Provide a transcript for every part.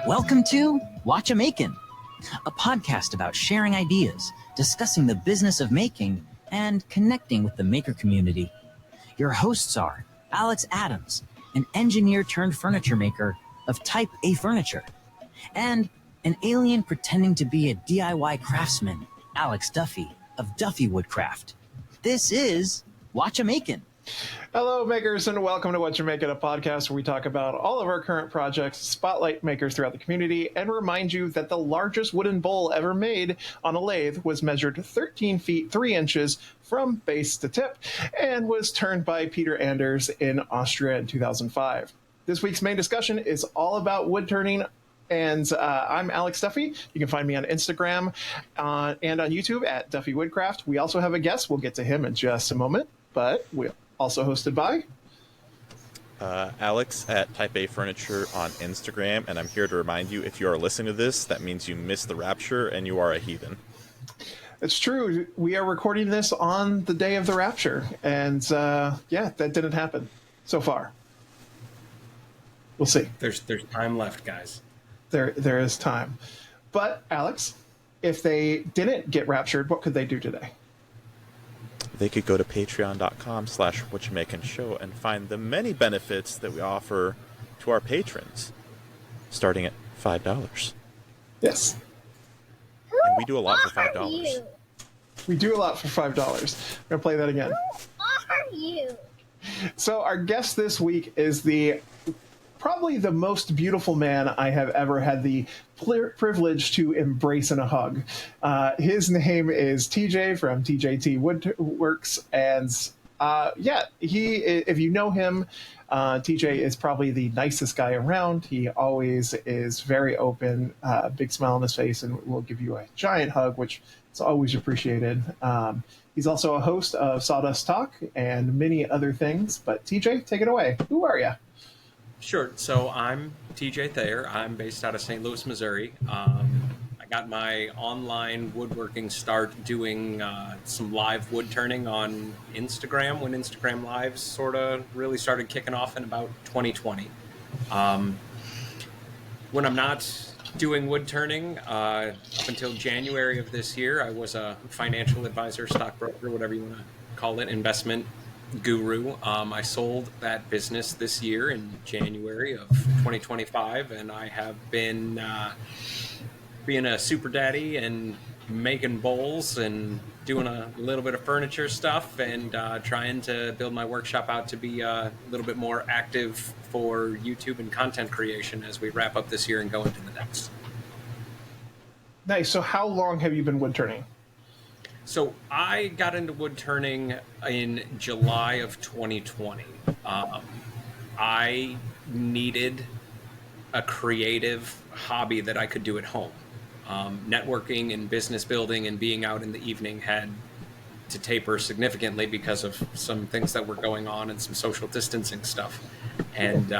Welcome to Whatcha Makin, a podcast about sharing ideas, discussing the business of making, and connecting with the maker community. Your hosts are Alex Adams, an engineer turned furniture maker of Type A Furniture, and an alien pretending to be a DIY craftsman, Alex Duffey of Duffey Woodcraft. This is Whatcha Makin. Hello, makers, and welcome to Whatcha Makin, a podcast where we talk about all of our current projects, spotlight makers throughout the community, and remind you that the largest wooden bowl ever made on a lathe was measured 13 feet 3 inches from base to tip and was turned by Peter Anders in Austria in 2005. This week's main discussion is all about wood turning. And I'm Alex Duffey. You can find me on Instagram and on YouTube at Duffey Woodcraft. We also have a guest. We'll get to him in just a moment. But we're also hosted by Alex at Type A Furniture on Instagram. And I'm here to remind you, if you are listening to this, that means you missed the rapture and you are a heathen. It's true. We are recording this on the day of the rapture. And yeah, that didn't happen so far. We'll see. There's time left, guys. There is time. But, Alex, if they didn't get raptured, what could they do today? They could go to patreon.com/whatchamakinshow and find the many benefits that we offer to our patrons, starting at $5. Yes. And we do a lot for $5. We do a lot for $5. I'm going to play that again. Who are you? So our guest this week is probably the most beautiful man I have ever had the privilege to embrace in a hug. His name is TJ from TJT Works, and if you know him, TJ is probably the nicest guy around. He always is very open, big smile on his face, and will give you a giant hug, which is always appreciated. He's also a host of Sawdust Talk and many other things. But TJ, take it away. Who are you? Sure. So I'm TJ Thayer. I'm based out of St. Louis, Missouri. I got my online woodworking start doing some live wood turning on Instagram when Instagram Lives sort of really started kicking off in about 2020. When I'm not doing wood turning, up until January of this year, I was a financial advisor, stockbroker, whatever you want to call it, investment guru. I sold that business this year in January of 2025, and I have been being a super daddy and making bowls and doing a little bit of furniture stuff and trying to build my workshop out to be a little bit more active for YouTube and content creation as we wrap up this year and go into the next. Nice. So how long have you been wood turning? So I got into wood turning in July of 2020. I needed a creative hobby that I could do at home. Networking and business building and being out in the evening had to taper significantly because of some things that were going on and some social distancing stuff. And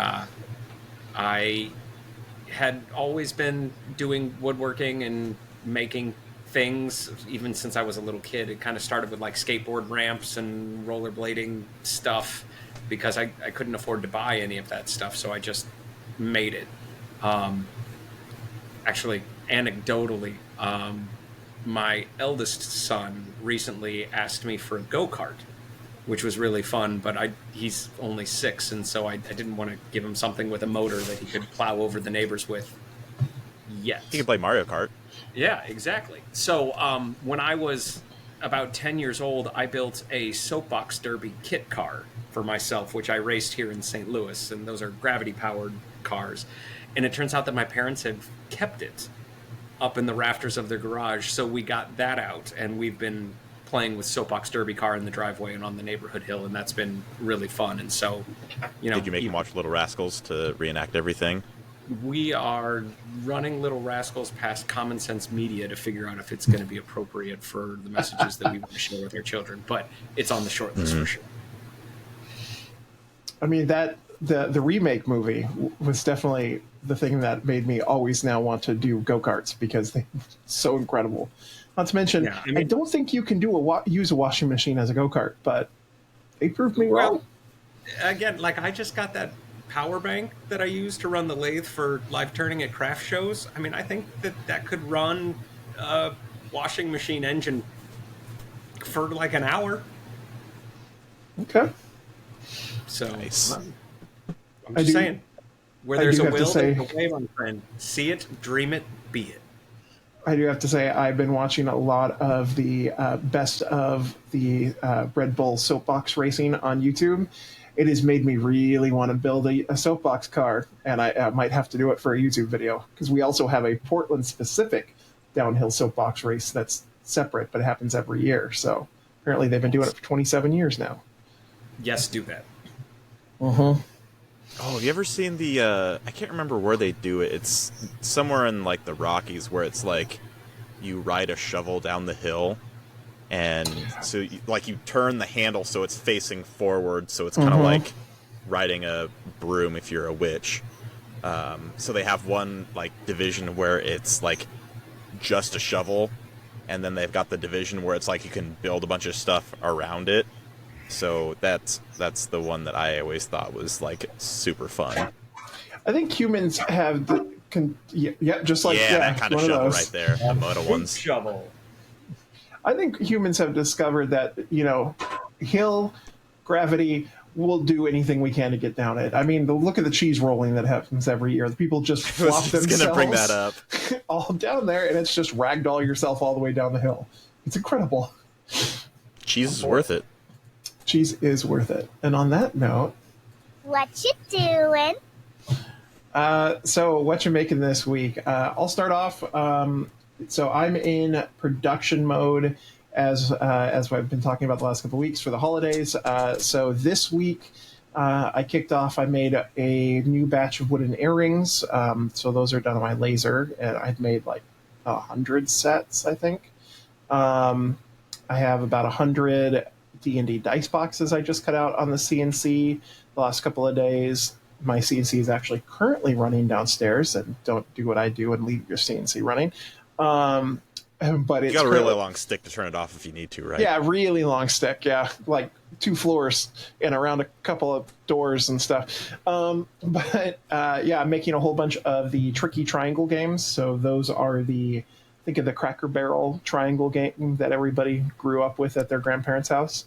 I had always been doing woodworking and making things even since I was a little kid. It kind of started with like skateboard ramps and rollerblading stuff because I couldn't afford to buy any of that stuff, so I just made it. Actually, anecdotally, my eldest son recently asked me for a go-kart, which was really fun, but he's only 6, and so I didn't want to give him something with a motor that he could plow over the neighbors with yet. You can play Mario Kart. Yeah, exactly. So when I was about 10 years old, I built a soapbox derby kit car for myself, which I raced here in St. Louis, and those are gravity-powered cars. And it turns out that my parents have kept it up in the rafters of their garage, so we got that out, and we've been playing with soapbox derby car in the driveway and on the neighborhood hill, and that's been really fun. And so, Did you make them watch Little Rascals to reenact everything? We are running Little Rascals past Common Sense Media to figure out if it's going to be appropriate for the messages that we want to share with our children, but it's on the short list for sure. I mean, the remake movie was definitely the thing that made me always now want to do go-karts because they're so incredible. Not to mention, I don't think you can use a washing machine as a go-kart, but they proved me wrong. Again, like I just got that power bank that I use to run the lathe for live turning at craft shows. I mean, I think that could run a washing machine engine for like an hour. Okay. So Nice. I'm just saying, where I there's do a have to will, say- there's a way, my friend. See it, dream it, be it. I do have to say I've been watching a lot of the best of the Red Bull soapbox racing on YouTube. It has made me really want to build a soapbox car, and I might have to do it for a YouTube video, because we also have a Portland-specific downhill soapbox race that's separate, but it happens every year. So apparently they've been doing it for 27 years now. Yes, do that. Uh-huh. Oh, have you ever seen the, I can't remember where they do it. It's somewhere in, like, the Rockies where it's, like, you ride a shovel down the hill, and so, you turn the handle so it's facing forward, so it's kind of like riding a broom if you're a witch. So they have one, like, division where it's, like, just a shovel, and then they've got the division where it's, like, you can build a bunch of stuff around it. So that's the one that I always thought was, like, super fun. I think humans have just like that kind of one shovel those. right there. The moto ones. Shovel. I think humans have discovered that, hill gravity will do anything we can to get down it. I mean, look at the cheese rolling that happens every year. The people just flop I was themselves going to bring that up. all down there, and it's just ragdoll yourself all the way down the hill. It's incredible. Cheese is worth it. Cheese is worth it. And on that note, What you doing? so what you making this week? I'll start off. So I'm in production mode as I've been talking about the last couple of weeks for the holidays. So this week I kicked off. I made a new batch of wooden earrings. So those are done on my laser, and I've made like 100 sets, I think. I have about 100 D&D dice boxes I just cut out on the CNC the last couple of days. My CNC is actually currently running downstairs, and don't do what I do and leave your CNC running. But it's You got a really long stick to turn it off if you need to, right? Yeah, really long stick. Yeah, like 2 floors and around a couple of doors and stuff. I'm making a whole bunch of the tricky triangle games. So those are think of the Cracker Barrel triangle game that everybody grew up with at their grandparents' house.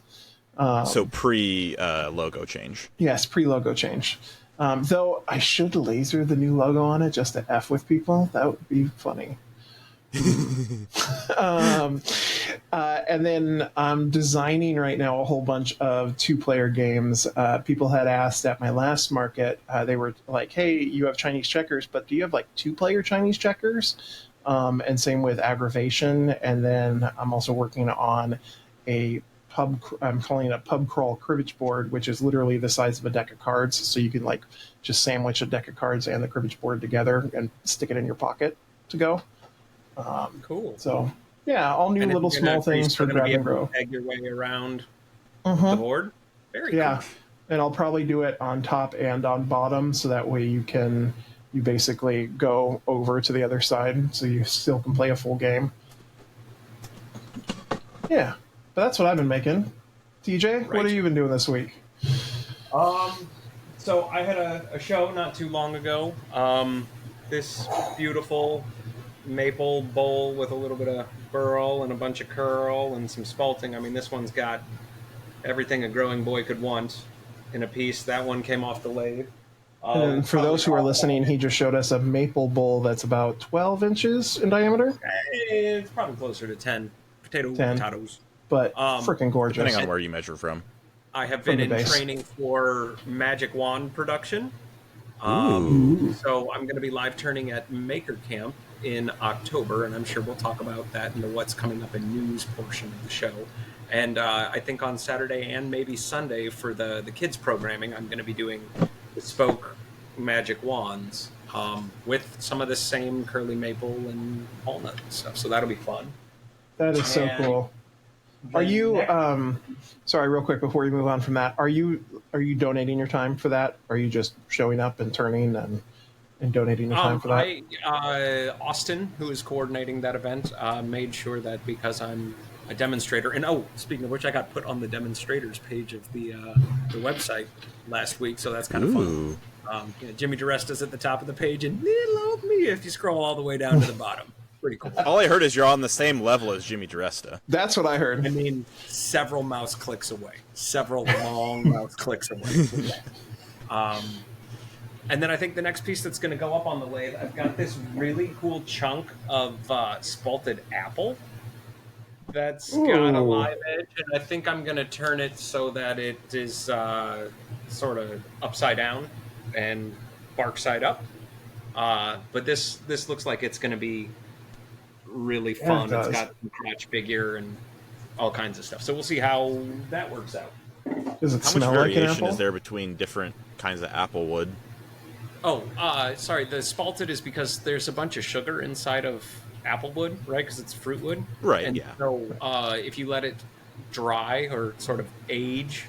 So pre-logo change. Yes, pre-logo change. Though I should laser the new logo on it just to F with people. That would be funny. And then I'm designing right now a whole bunch of 2-player games. People had asked at my last market, they were like, hey, you have Chinese checkers, but do you have like 2-player Chinese checkers? And same with aggravation. And then I'm also working on I'm calling it a pub crawl cribbage board, which is literally the size of a deck of cards. So you can like just sandwich a deck of cards and the cribbage board together and stick it in your pocket to go. Cool. So yeah, all new little small things for grab and go. Egg your way around the board. Very Yeah, cool. and I'll probably do it on top and on bottom, so that way you basically go over to the other side, so you still can play a full game. Yeah, but that's what I've been making. TJ, what Right. have you been doing this week? So I had a show not too long ago. This beautiful maple bowl with a little bit of burl and a bunch of curl and some spalting. I mean, this one's got everything a growing boy could want in a piece. That one came off the lathe. And for those who are listening, he just showed us a maple bowl that's about 12 inches in diameter, It's probably closer to 10. 10. Potatoes. but freaking gorgeous. Depending on where you measure from. I have been the in base. training for magic wand production. So I'm going to be live turning at Maker Camp in October, and I'm sure we'll talk about that in the what's coming up in news portion of the show. And I think on Saturday and maybe Sunday for the kids programming, I'm going to be doing bespoke magic wands with some of the same curly maple and walnut stuff. So that'll be fun. That is so And cool. Are you next- sorry, real quick before we move on from that, are you donating your time for that? Are you just showing up and turning and donating your time for that? Austin, who is coordinating that event, made sure that because I'm a demonstrator, and speaking of which, I got put on the demonstrators page of the website last week, so that's kind of fun. Jimmy DiResta's at the top of the page, and little old me if you scroll all the way down to the bottom. Pretty cool. All I heard is you're on the same level as Jimmy DiResta. That's what I heard. I mean, several mouse clicks away. Several long mouse clicks away. And then I think the next piece that's going to go up on the lathe, I've got this really cool chunk of spalted apple that's got a live edge, and I think I'm going to turn it so that it is sort of upside down and bark side up. But this looks like it's going to be really fun. Yeah, it's got some crotch figure and all kinds of stuff. So we'll see how that works out. Does it How much smell like an variation apple? is there between different kinds of apple wood? Oh, sorry. The spalted is because there's a bunch of sugar inside of apple wood, right? Because it's fruit wood. Right, And yeah. so if you let it dry or sort of age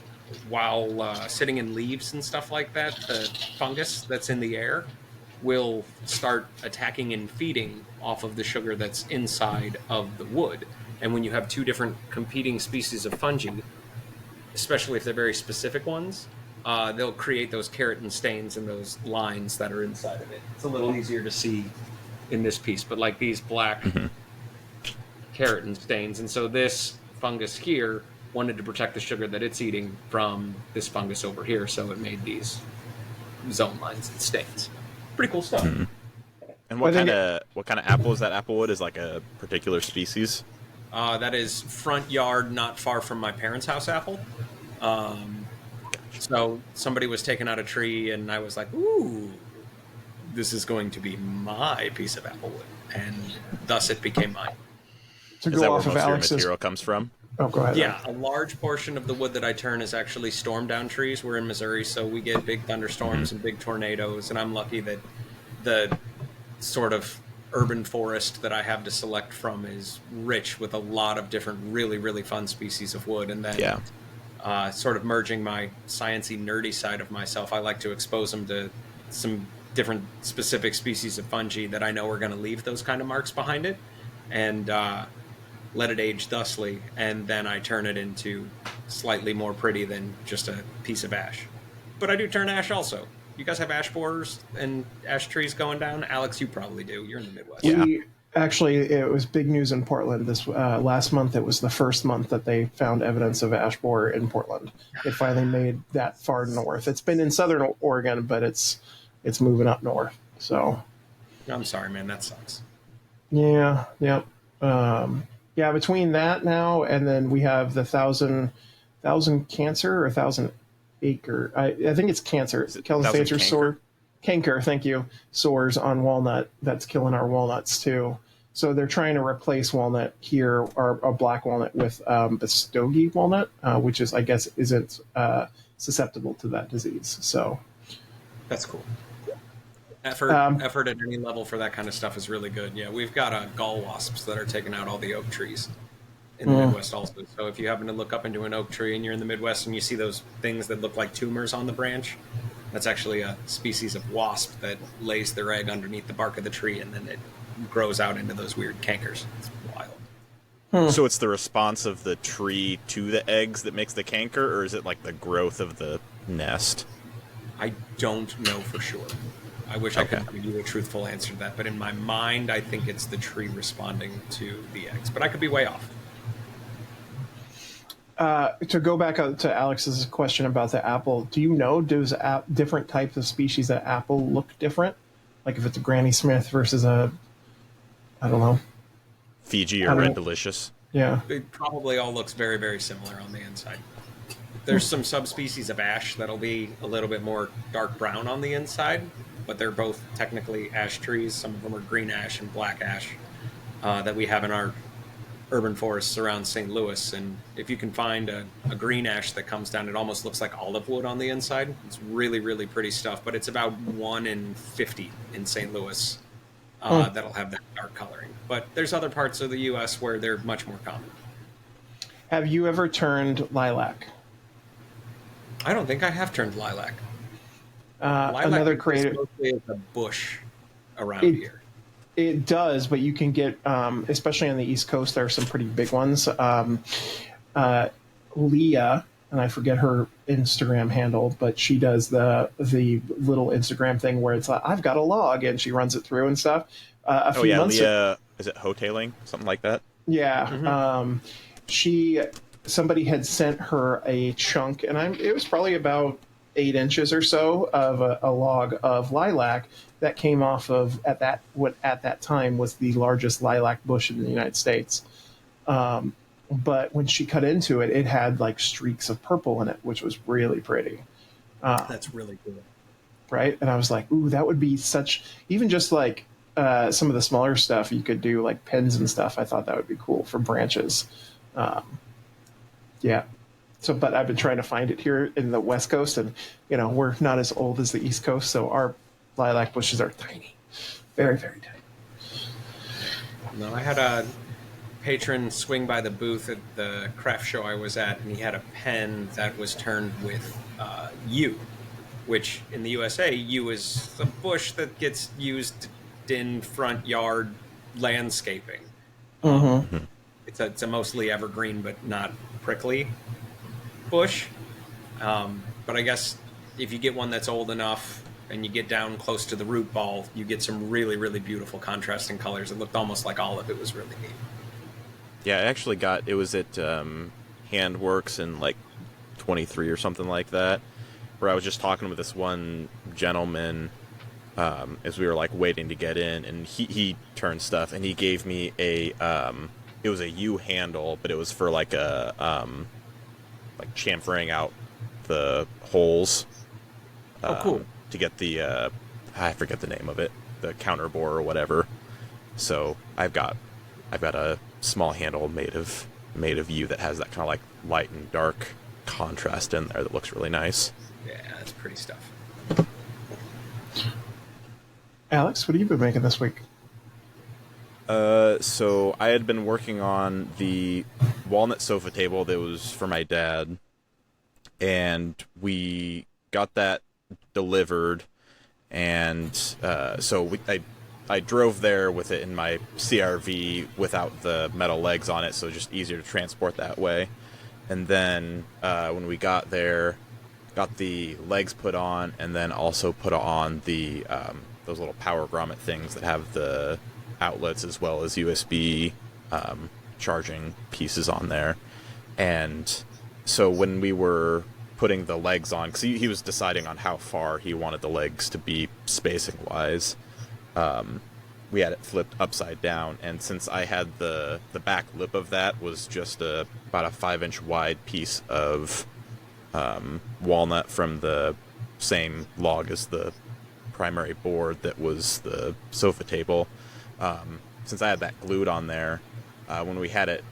while sitting in leaves and stuff like that, the fungus that's in the air will start attacking and feeding off of the sugar that's inside of the wood. And when you have two different competing species of fungi, especially if they're very specific ones, they'll create those keratin stains and those lines that are inside of it. It's a little easier to see in this piece, but like these black keratin stains. And so this fungus here wanted to protect the sugar that it's eating from this fungus over here, so it made these zone lines and stains. Pretty cool stuff. And what kind of apple is that? Apple wood is like a particular species. That is front yard, not far from my parents' house apple. So somebody was taking out a tree, and I was like, "Ooh, this is going to be my piece of apple wood," and thus it became mine. To Is go that where off most of of your Alex's. material comes from? Oh, go ahead. Yeah, a large portion of the wood that I turn is actually storm down trees. We're in Missouri, so we get big thunderstorms and big tornadoes, and I'm lucky that the sort of urban forest that I have to select from is rich with a lot of different really, really fun species of wood. And then sort of merging my sciencey, nerdy side of myself, I like to expose them to some different specific species of fungi that I know are going to leave those kind of marks behind it, and let it age thusly, and then I turn it into slightly more pretty than just a piece of ash. But I do turn ash also. You guys have ash borers and ash trees going down? Alex, you probably do. You're in the Midwest. We actually, it was big news in Portland this last month. It was the first month that they found evidence of ash borer in Portland. It finally made that far north. It's been in southern Oregon, but it's moving up north. So, I'm sorry, man. That sucks. yeah. Between that now and then we have the thousand cancer or 1,000 acre. I think it's cancer. Cancer sore. Canker, thank you. Sores on walnut. That's killing our walnuts too. So they're trying to replace walnut here, or a black walnut, with Muskogee walnut, which is, I guess, isn't susceptible to that disease. So that's cool. Effort at any level for that kind of stuff is really good. Yeah, we've got gall wasps that are taking out all the oak trees in the Midwest also. So if you happen to look up into an oak tree and you're in the Midwest and you see those things that look like tumors on the branch, that's actually a species of wasp that lays their egg underneath the bark of the tree, and then it grows out into those weird cankers. It's wild. So it's the response of the tree to the eggs that makes the canker, or is it like the growth of the nest? I don't know for sure. I wish I could give you a truthful answer to that, but in my mind, I think it's the tree responding to the eggs. But I could be way off. To go back to Alex's question about the apple, do you know, does different types of species of apple look different? Like if it's a Granny Smith versus I don't know. Fiji or Red Delicious? Yeah. It probably all looks very, very similar on the inside. There's some subspecies of ash that'll be a little bit more dark brown on the inside, but they're both technically ash trees. Some of them are green ash and black ash that we have in our urban forests around St. Louis. And if you can find a green ash that comes down, it almost looks like olive wood on the inside. It's really, really pretty stuff, but it's about 1 in 50 in St. Louis that'll have that dark coloring. But there's other parts of the U.S. where they're much more common. Have you ever turned lilac? I don't think I have turned lilac. Lilac Another creative. mostly is a bush around here. It does, but you can get, especially on the East Coast, there are some pretty big ones. Leah and I forget her Instagram handle, but she does the little Instagram thing where it's like, I've got a log, and she runs it through and stuff. A few months Leah, is it Hotailing? Something like that? Yeah. Mm-hmm. Somebody had sent her a chunk, and it was probably about 8 inches or so of a log of lilac that came off of what at that time was the largest lilac bush in the United States. But when she cut into it, it had like streaks of purple in it, which was really pretty. That's really cool. Right? And I was like, ooh, that would be even just like some of the smaller stuff you could do, like pins and stuff. I thought that would be cool for branches. Yeah. So, but I've been trying to find it here in the West Coast, and, we're not as old as the East Coast, so our lilac bushes are tiny. Very, very tiny. No, I had a patron swing by the booth at the craft show I was at, and he had a pen that was turned with yew, which in the USA, yew is a bush that gets used in front yard landscaping. Mm-hmm. It's a mostly evergreen but not prickly bush. But I guess if you get one that's old enough and you get down close to the root ball, you get some really, really beautiful contrasting colors. It looked almost like olive. It was really neat. Yeah, I actually it was at Handworks in like 23 or something like that, where I was just talking with this one gentleman as we were like waiting to get in, and he turned stuff, and he gave me it was a U handle, but it was for like like chamfering out the holes. Cool. To get the I forget the name of it, the counter bore or whatever. So I've got a small handle made of yew that has that kind of like light and dark contrast in there that looks really nice. Yeah, that's pretty stuff. Alex, what have you been making this week? So I had been working on the walnut sofa table that was for my dad, and we got that delivered, and so I drove there with it in my CRV without the metal legs on it, so just easier to transport that way. And then when we got there, got the legs put on, and then also put on the those little power grommet things that have the outlets as well as USB charging pieces on there. And so when we were putting the legs on, because he was deciding on how far he wanted the legs to be spacing wise, we had it flipped upside down, and since I had the back lip of that was just about a 5-inch wide piece of walnut from the same log as the primary board that was the sofa table, since I had that glued on there, when we had it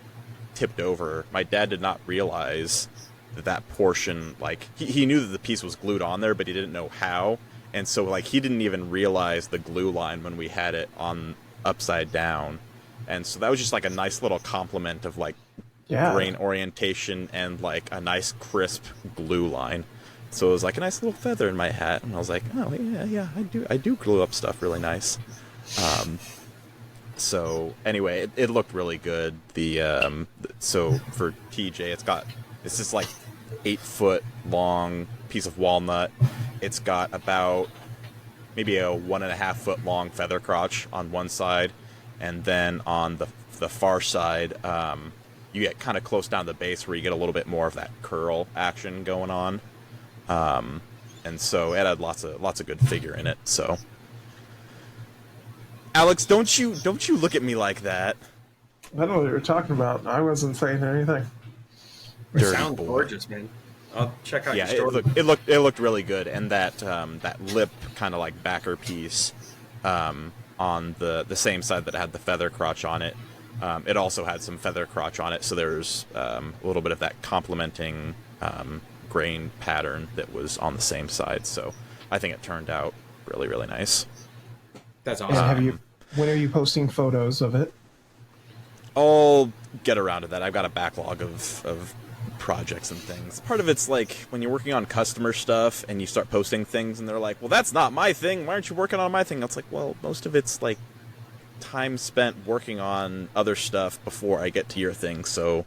tipped over, my dad did not realize that portion, like, he knew that the piece was glued on there, but he didn't know how. And so, like, he didn't even realize the glue line when we had it on upside down. And so that was just, like, a nice little compliment of, like, grain orientation and, like, a nice crisp glue line. So it was, like, a nice little feather in my hat. And I was like, oh, yeah, I do glue up stuff really nice. So, anyway, it looked really good. So, for TJ, it's this, like, 8-foot long piece of walnut. It's got about maybe a 1.5-foot long feather crotch on one side, and then on the far side, you get kind of close down the base where you get a little bit more of that curl action going on, and so it had lots of good figure in it. So, Alex, don't you look at me like that. I don't know what you were talking about. I wasn't saying anything. It sounds gorgeous, man. I'll check out your store. It looked really good, and that lip kind of like backer piece on the same side that had the feather crotch on it. It also had some feather crotch on it, so there's a little bit of that complementing grain pattern that was on the same side. So I think it turned out really, really nice. That's awesome. And when are you posting photos of it? I'll get around to that. I've got a backlog of projects and things. Part of it's like when you're working on customer stuff and you start posting things and they're like, well, that's not my thing, why aren't you working on my thing? It's like, well, most of it's like time spent working on other stuff before I get to your thing, so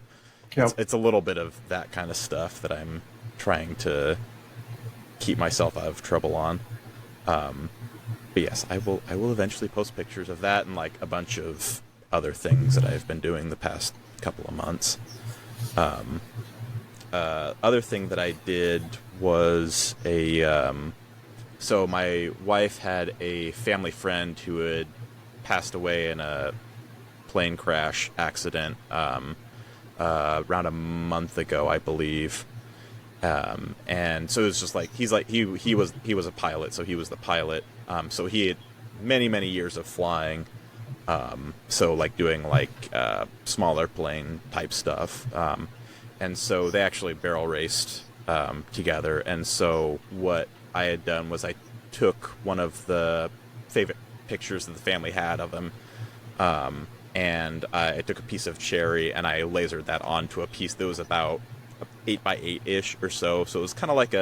Yep. It's a little bit of that kind of stuff that I'm trying to keep myself out of trouble on. But yes, I will eventually post pictures of that and like a bunch of other things that I've been doing the past couple of months. Other thing that I did was so my wife had a family friend who had passed away in a plane crash accident around a month ago, I believe. And so it was just like he was a pilot, so he was the pilot. So he had many years of flying. So like doing like smaller plane type stuff. And so they actually barrel raced together. And so what I had done was I took one of the favorite pictures that the family had of him, and I took a piece of cherry and I lasered that onto a piece that was about 8x8-ish or so. So it was kind of like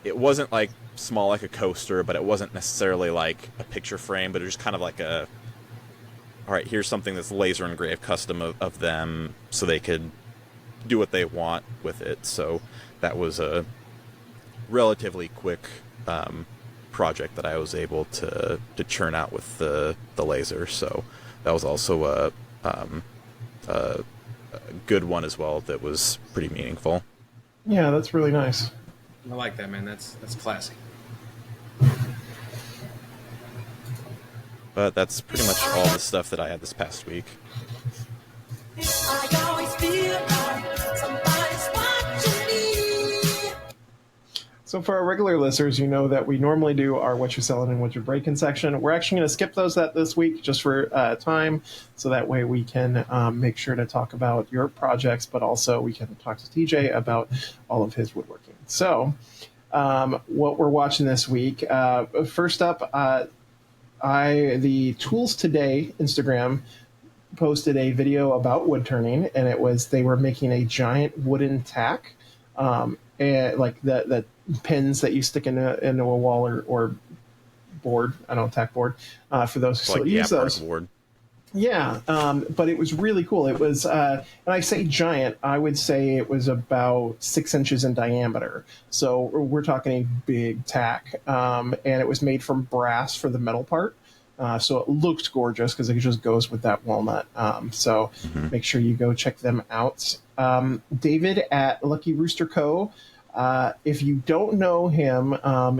it wasn't like small like a coaster, but it wasn't necessarily like a picture frame, but it was just kind of like all right, here's something that's laser engraved custom of them so they could do what they want with it. So that was a relatively quick project that I was able to churn out with the laser. So that was also a good one as well that was pretty meaningful. Yeah, that's really nice. I like that, man. That's classy. But that's pretty much all the stuff that I had this past week. So for our regular listeners, you know that we normally do our what you're selling and what you're breaking section. We're actually going to skip that this week just for time, so that way we can make sure to talk about your projects, but also we can talk to TJ about all of his woodworking. So what we're watching this week, first up, the Tools Today Instagram posted a video about wood turning, and they were making a giant wooden tack, and like the pins that you stick into a wall or board. I don't know, tack board, for those who still use those. Board. Yeah, but it was really cool. It was, and I say giant, I would say it was about 6 inches in diameter. So we're talking a big tack, and it was made from brass for the metal part. So it looked gorgeous because it just goes with that walnut. So make sure you go check them out. David at Lucky Rooster Co. If you don't know him,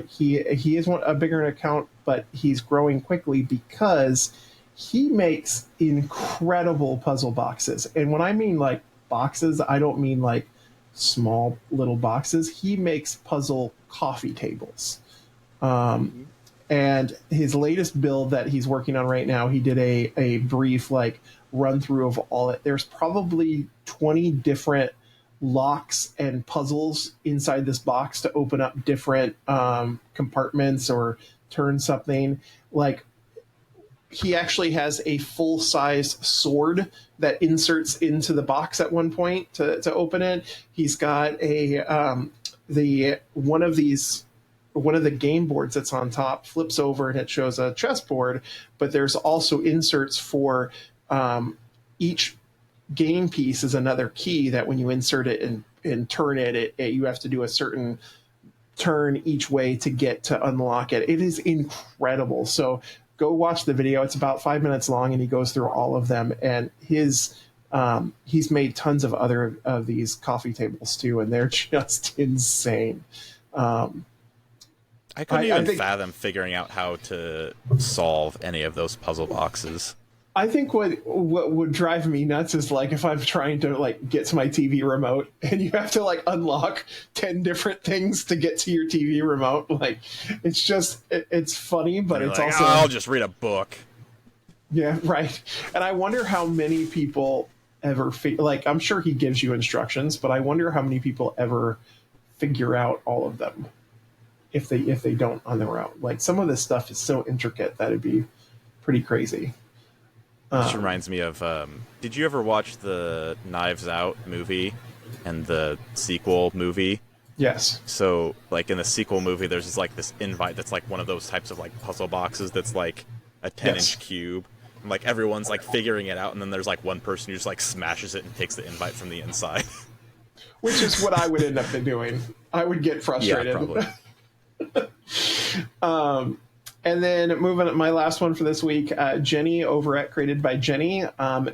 he is a bigger account, but he's growing quickly because he makes incredible puzzle boxes. And when I mean like boxes, I don't mean like small little boxes. He makes puzzle coffee tables. And his latest build that he's working on right now, he did a brief like run through of all it. There's probably 20 different locks and puzzles inside this box to open up different compartments or turn something. Like, he actually has a full-size sword that inserts into the box at one point to open it. He's got one of the game boards that's on top flips over and it shows a chessboard, but there's also inserts for each game piece is another key that when you insert it and turn it, you have to do a certain turn each way to get to unlock it. It is incredible. So go watch the video. It's about 5 minutes long, and he goes through all of them. And he's made tons of other of these coffee tables too, and they're just insane. I couldn't even fathom figuring out how to solve any of those puzzle boxes. I think what would drive me nuts is like if I'm trying to like get to my TV remote and you have to like unlock 10 different things to get to your TV remote. Like, it's just it's funny, but it's like, also I'll just read a book. Yeah, right. And I wonder how many people ever like, I'm sure he gives you instructions, but I wonder how many people ever figure out all of them if they don't on their own. Like, some of this stuff is so intricate that it'd be pretty crazy. This reminds me of, did you ever watch the Knives Out movie and the sequel movie? Yes. So, like, in the sequel movie, there's this invite that's like one of those types of like puzzle boxes that's like a 10-inch cube. And, like, everyone's like figuring it out, and then there's like one person who just like smashes it and takes the invite from the inside. Which is what I would end up doing. I would get frustrated. Yeah, probably. And then moving on, my last one for this week, Jenny over at Created by Jenny.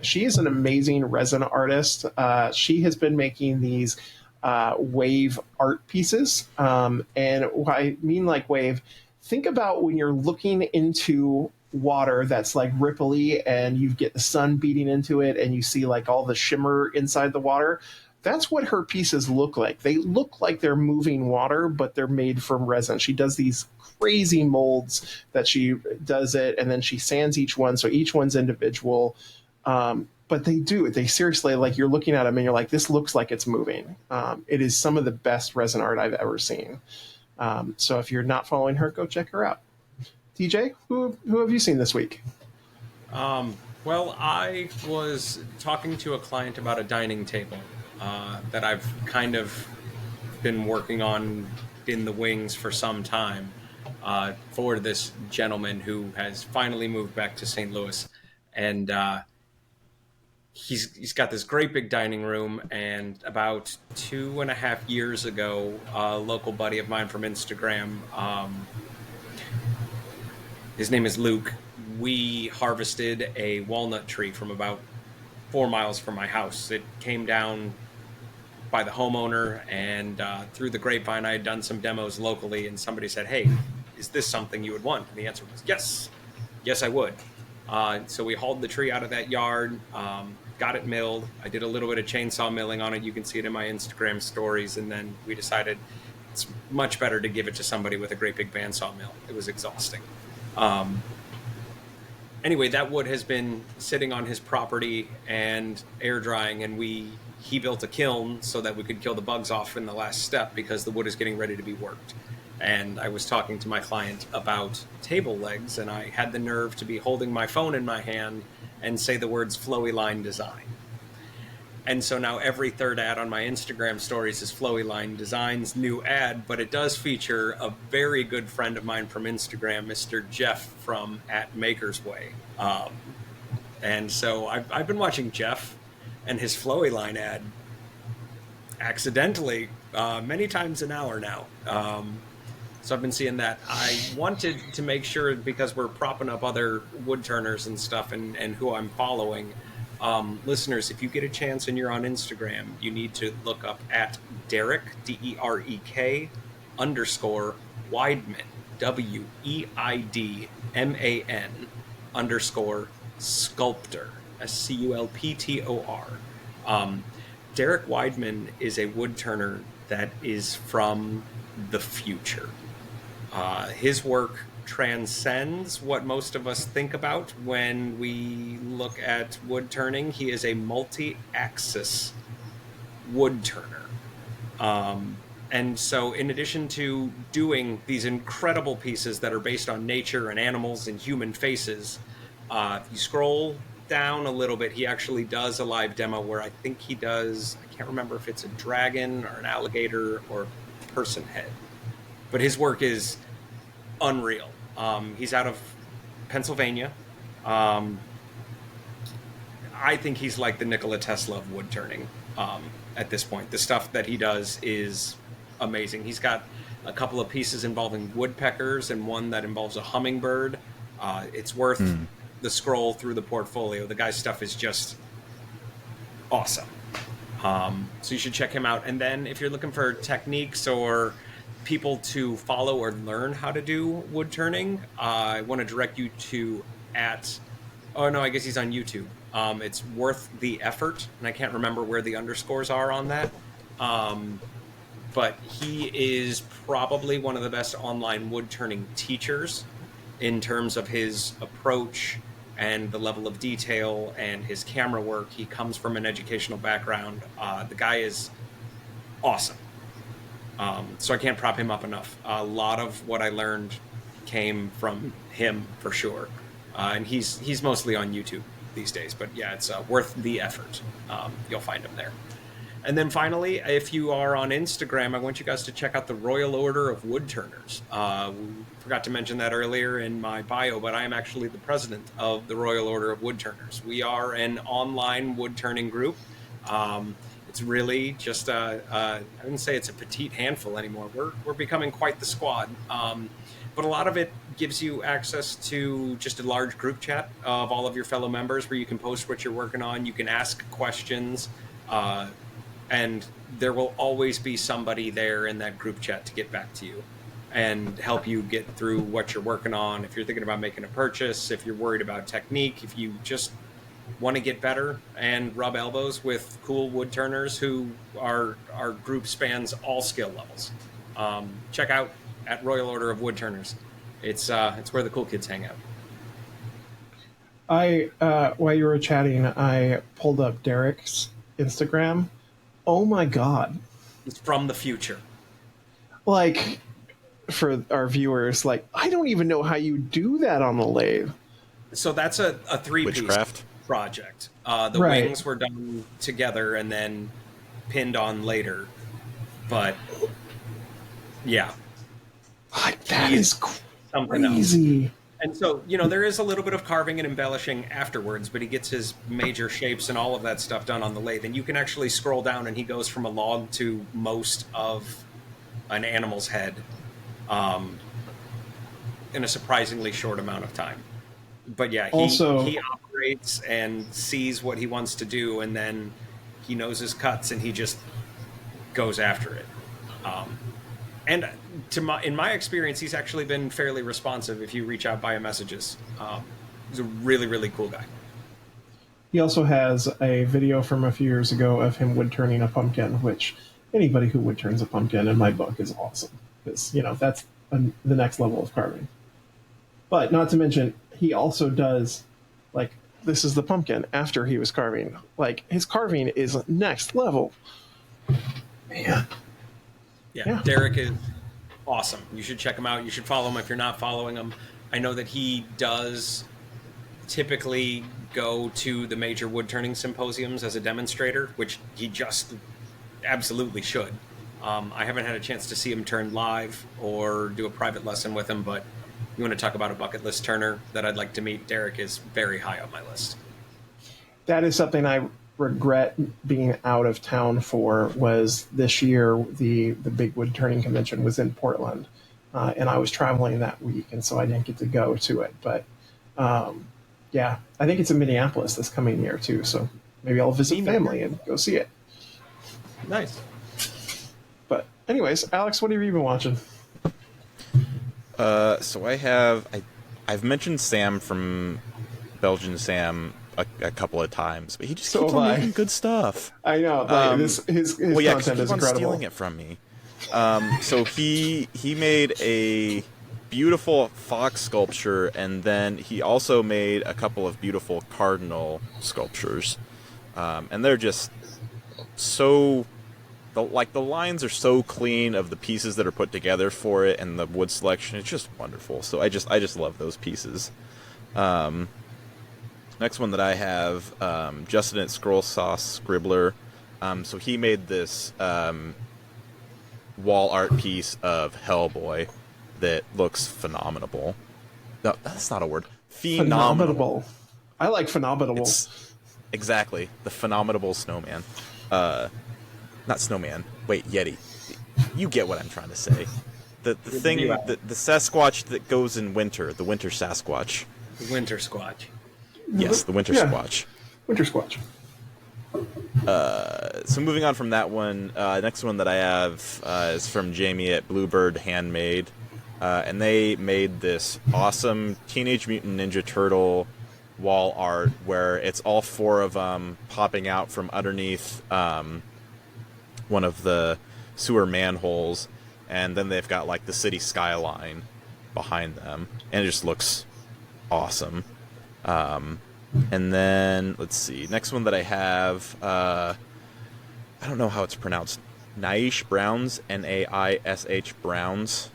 She is an amazing resin artist. She has been making these wave art pieces. And what I mean like wave, think about when you're looking into water that's like ripply and you get the sun beating into it and you see like all the shimmer inside the water. That's what her pieces look like. They look like they're moving water, but they're made from resin. She does these crazy molds that she does it, and then she sands each one, so each one's individual. But they seriously, like, you're looking at them and you're like, this looks like it's moving. It is some of the best resin art I've ever seen. So if you're not following her, go check her out. TJ, who have you seen this week? Well, I was talking to a client about a dining table that I've kind of been working on in the wings for some time for this gentleman who has finally moved back to St. Louis. And he's got this great big dining room. And about 2.5 years ago, a local buddy of mine from Instagram, his name is Luke, we harvested a walnut tree from about 4 miles from my house. It came down by the homeowner, and through the grapevine, I had done some demos locally, and somebody said, hey, is this something you would want? And the answer was yes, I would. So we hauled the tree out of that yard, got it milled. I did a little bit of chainsaw milling on it. You can see it in my Instagram stories. And then we decided it's much better to give it to somebody with a great big bandsaw mill. It was exhausting. Anyway, that wood has been sitting on his property and air drying, and he built a kiln so that we could kill the bugs off in the last step because the wood is getting ready to be worked. And I was talking to my client about table legs, and I had the nerve to be holding my phone in my hand and say the words flowy line design. And so now every third ad on my Instagram stories is Flowy Line Design's new ad, but it does feature a very good friend of mine from Instagram, Mr. Jeff from @Makersway. And so I've been watching Jeff and his Flowy Line ad accidentally many times an hour now. So I've been seeing that. I wanted to make sure, because we're propping up other wood turners and stuff and who I'm following, listeners, if you get a chance and you're on Instagram, you need to look up @Derek, DEREK _Weidman, WEIDMAN _sculptor, SCULPTOR. Derek Weidman is a wood turner that is from the future. His work transcends what most of us think about when we look at wood turning. He is a multi-axis wood turner. And so in addition to doing these incredible pieces that are based on nature and animals and human faces, if you scroll down a little bit, he actually does a live demo where I think he does, I can't remember if it's a dragon or an alligator or person head, but his work is unreal. He's out of Pennsylvania. I think he's like the Nikola Tesla of wood turning at this point. The stuff that he does is amazing. He's got a couple of pieces involving woodpeckers and one that involves a hummingbird. It's worth the scroll through the portfolio. The guy's stuff is just awesome. So you should check him out. And then if you're looking for techniques or people to follow or learn how to do wood turning, I want to direct you to oh no, I guess he's on YouTube. It's Worth the Effort, and I can't remember where the underscores are on that. But he is probably one of the best online wood turning teachers in terms of his approach and the level of detail and his camera work. He comes from an educational background. The guy is awesome. So I can't prop him up enough. A lot of what I learned came from him for sure. And he's mostly on YouTube these days, but yeah, it's worth the effort. You'll find him there. And then finally, if you are on Instagram, I want you guys to check out the Royal Order of Woodturners. forgot to mention that earlier in my bio, but I am actually the president of the Royal Order of Woodturners. We are an online woodturning group. It's really just I wouldn't say it's a petite handful anymore. We're becoming quite the squad. But a lot of it gives you access to just a large group chat of all of your fellow members where you can post what you're working on. You can ask questions, and there will always be somebody there in that group chat to get back to you and help you get through what you're working on. If you're thinking about making a purchase, if you're worried about technique, if you just want to get better and rub elbows with cool woodturners who our group spans all skill levels. Check out at Royal Order of Woodturners. It's where the cool kids hang out. While you were chatting, I pulled up Derek's Instagram. Oh my God. It's from the future. Like, for our viewers, like, I don't even know how you do that on a lathe. So that's a three-piece Witchcraft project. The Right. wings were done together and then pinned on later. But, yeah. Like, that is Something else. crazy. And so, there is a little bit of carving and embellishing afterwards, but he gets his major shapes and all of that stuff done on the lathe. And you can actually scroll down and he goes from a log to most of an animal's head in a surprisingly short amount of time. But yeah, he operates and sees what he wants to do, and then he knows his cuts and he just goes after it. And in my experience, he's actually been fairly responsive if you reach out via messages. He's a really, really cool guy. He also has a video from a few years ago of him wood turning a pumpkin, which anybody who wood turns a pumpkin in my book is awesome. Because, that's the next level of carving. But not to mention, he also does, like, this is the pumpkin after he was carving. Like, his carving is next level. Man. Yeah, Derek is awesome. You should check him out. You should follow him if you're not following him. I know that he does typically go to the major wood-turning symposiums as a demonstrator, which he just absolutely should. I haven't had a chance to see him turn live or do a private lesson with him, but you want to talk about a bucket list turner that I'd like to meet, Derek is very high on my list. That is something I regret being out of town for. Was this year the big wood turning convention was in Portland, and I was traveling that week, and so I didn't get to go to it. But yeah, I think it's in Minneapolis this coming year too, so maybe I'll visit family and go see it. Nice. But anyways, Alex, what have you been watching? So I've mentioned Sam from Belgian Sam a couple of times, but he just keeps on making good stuff. I know. Like, his content is incredible. Stealing it from me. So he made a beautiful fox sculpture, and then he also made a couple of beautiful cardinal sculptures, and they're just so. The lines are so clean of the pieces that are put together for it, and the wood selection. It's just wonderful. So I just love those pieces. Next one that I have, Justin at Scroll Sauce Scribbler. So he made this wall art piece of Hellboy that looks phenomenal. No, that's not a word. Phenomenal. I like phenomenal. Exactly. The phenomenal snowman. Not snowman. Wait, Yeti. You get what I'm trying to say. The thing, the Sasquatch that goes in winter, the winter Sasquatch. The winter squatch. Yes, the winter Squatch. Winter Squatch. So moving on from that one, next one that I have is from Jamie at Bluebird Handmade. And they made this awesome Teenage Mutant Ninja Turtle wall art where it's all four of them popping out from underneath one of the sewer manholes, and then they've got like the city skyline behind them, and it just looks awesome. And then let's see, next one that I have, I don't know how it's pronounced, Naish Browns, Naish Browns,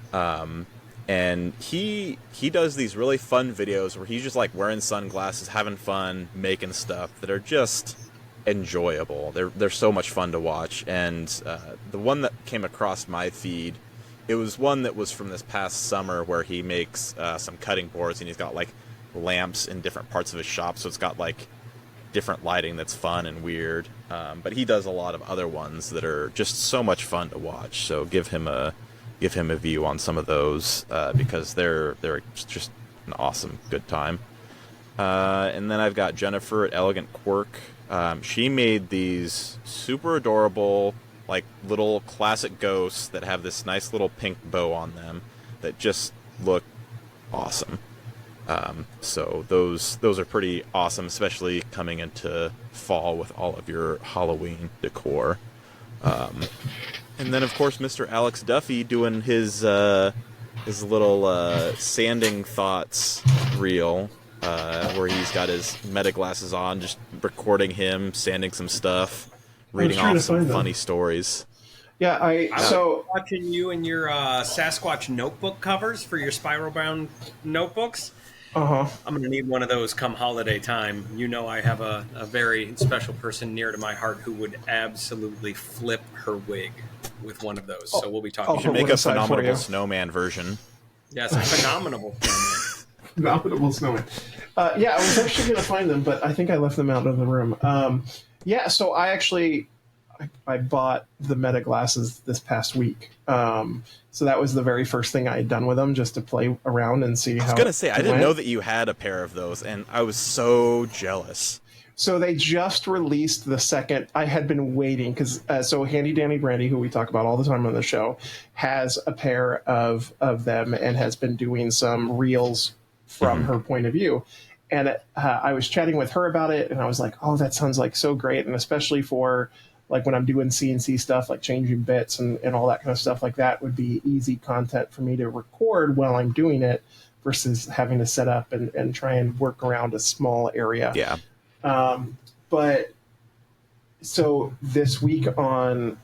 and he does these really fun videos where he's just like wearing sunglasses, having fun, making stuff that are just enjoyable. They're so much fun to watch. And the one that came across my feed it was one that was from this past summer where he makes some cutting boards, and he's got like lamps in different parts of his shop, so it's got like different lighting that's fun and weird. But he does a lot of other ones that are just so much fun to watch. So give him a view on some of those because they're just an awesome good time. And then I've got Jennifer at Elegant Quirk. She made these super adorable, like little classic ghosts that have this nice little pink bow on them that just look awesome. So those are pretty awesome, especially coming into fall with all of your Halloween decor. And then of course Mr. Alex Duffey doing his little sanding thoughts reel. Where he's got his meta glasses on, just recording him sanding some stuff, reading off some funny stories. Yeah, I was watching you and your Sasquatch notebook covers for your spiral bound notebooks. I'm going to need one of those come holiday time. You know, I have a very special person near to my heart who would absolutely flip her wig with one of those. So we'll be talking. You should make a phenomenal snowman version. Yes, a phenomenal snowman. Abominable snowman. Yeah, I was actually going to find them, but I think I left them out of the room. Yeah, so I bought the Meta glasses this past week. So that was the very first thing I had done with them, just to play around and see how. I was going to say, I didn't know that you had a pair of those, and I was so jealous. So they just released the second. I had been waiting because so Handy Danny Brandy, who we talk about all the time on the show, has a pair of them and has been doing some reels from her point of view. And I was chatting with her about it, and I was like, oh, that sounds like so great. And especially for like when I'm doing CNC stuff, like changing bits and all that kind of stuff like that would be easy content for me to record while I'm doing it versus having to set up and try and work around a small area. Yeah. But so this week on,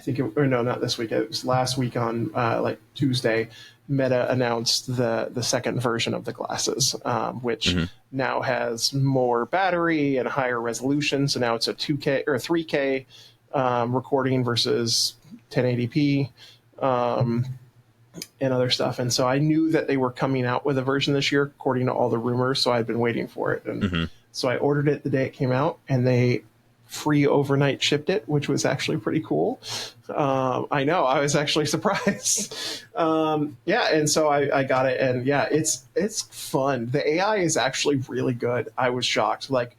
not this week, it was last week on like Tuesday, Meta announced the second version of the glasses, which now has more battery and higher resolution. So now it's a 2K or 3K recording versus 1080p and other stuff. And so I knew that they were coming out with a version this year, according to all the rumors. So I'd been waiting for it. And so I ordered it the day it came out, and they free overnight shipped it, which was actually pretty cool. I know, I was actually surprised. Yeah, and so I got it, and yeah, it's fun. The AI is actually really good. I was shocked. Like,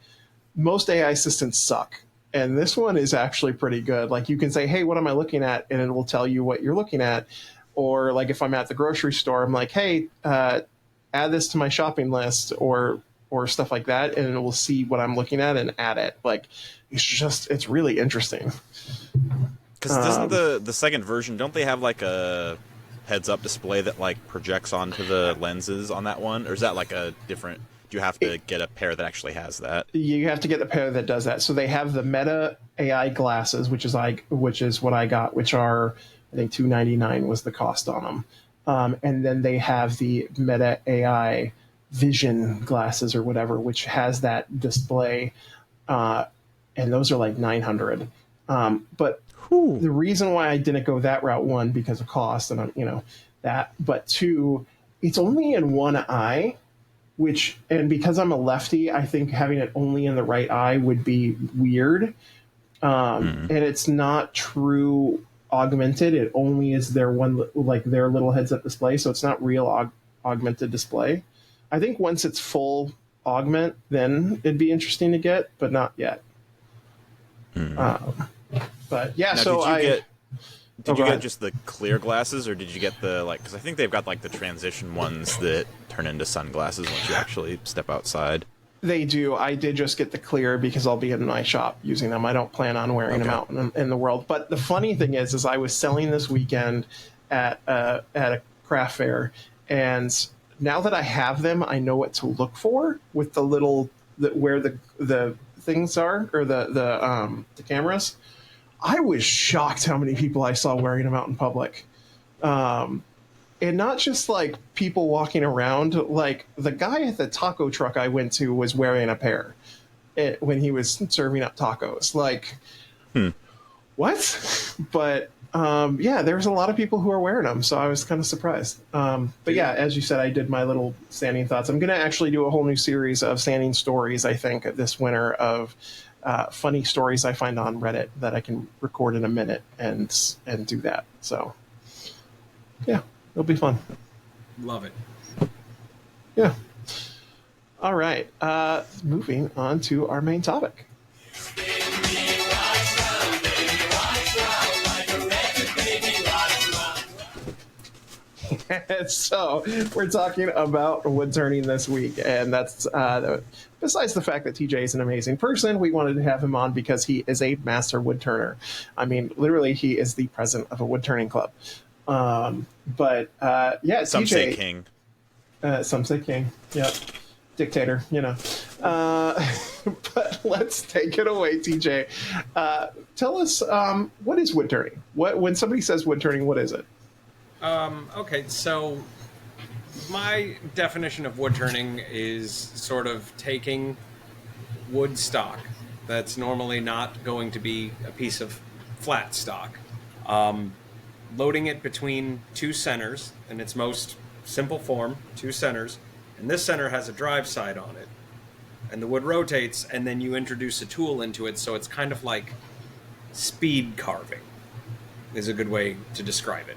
most AI assistants suck, and this one is actually pretty good. Like, you can say, hey, what am I looking at? And it will tell you what you're looking at. Or like if I'm at the grocery store, I'm like, hey, add this to my shopping list, or stuff like that, and it will see what I'm looking at and add it. Like, it's really interesting. Because doesn't the second version, don't they have like a heads-up display that like projects onto the lenses on that one? Or is that like a different, do you have to get a pair that actually has that? You have to get the pair that does that. So they have the Meta AI glasses, which is what I got, which are, I think $299 was the cost on them. And then they have the Meta AI Vision glasses or whatever, which has that display, and those are like $900. But the reason why I didn't go that route, one, because of cost, and that, but two, it's only in one eye, and because I'm a lefty, I think having it only in the right eye would be weird. And it's not true augmented. It only is their little heads-up display, so it's not real augmented display. I think once it's full augment, then it'd be interesting to get, but not yet. But yeah, now, did you get just the clear glasses, or did you get the because I think they've got like the transition ones that turn into sunglasses once you actually step outside. They do. I did just get the clear because I'll be in my shop using them. I don't plan on wearing them out in the world. But the funny thing is I was selling this weekend at a craft fair, and now that I have them, I know what to look for with the little where the things are, or the cameras. I was shocked how many people I saw wearing them out in public, and not just like people walking around. Like the guy at the taco truck I went to was wearing a pair when he was serving up tacos. Like, what? But yeah, there's a lot of people who are wearing them, so I was kind of surprised. But yeah, as you said, I did my little sanding thoughts. I'm going to actually do a whole new series of sanding stories, I think, this winter of funny stories I find on Reddit that I can record in a minute and do that. So yeah, it'll be fun. Love it. Yeah. All right. Moving on to our main topic. So we're talking about wood turning this week, and that's besides the fact that TJ is an amazing person, we wanted to have him on because he is a master wood turner. I mean, literally, he is the president of a wood turning club. But yeah, Some TJ, say king. Some say king. Yep. Dictator, you know. But let's take it away, TJ. Tell us, what is wood turning? When somebody says wood turning, what is it? Okay, so my definition of wood turning is sort of taking wood stock that's normally not going to be a piece of flat stock, loading it between two centers in its most simple form, two centers, and this center has a drive side on it, and the wood rotates, and then you introduce a tool into it, so it's kind of like speed carving is a good way to describe it.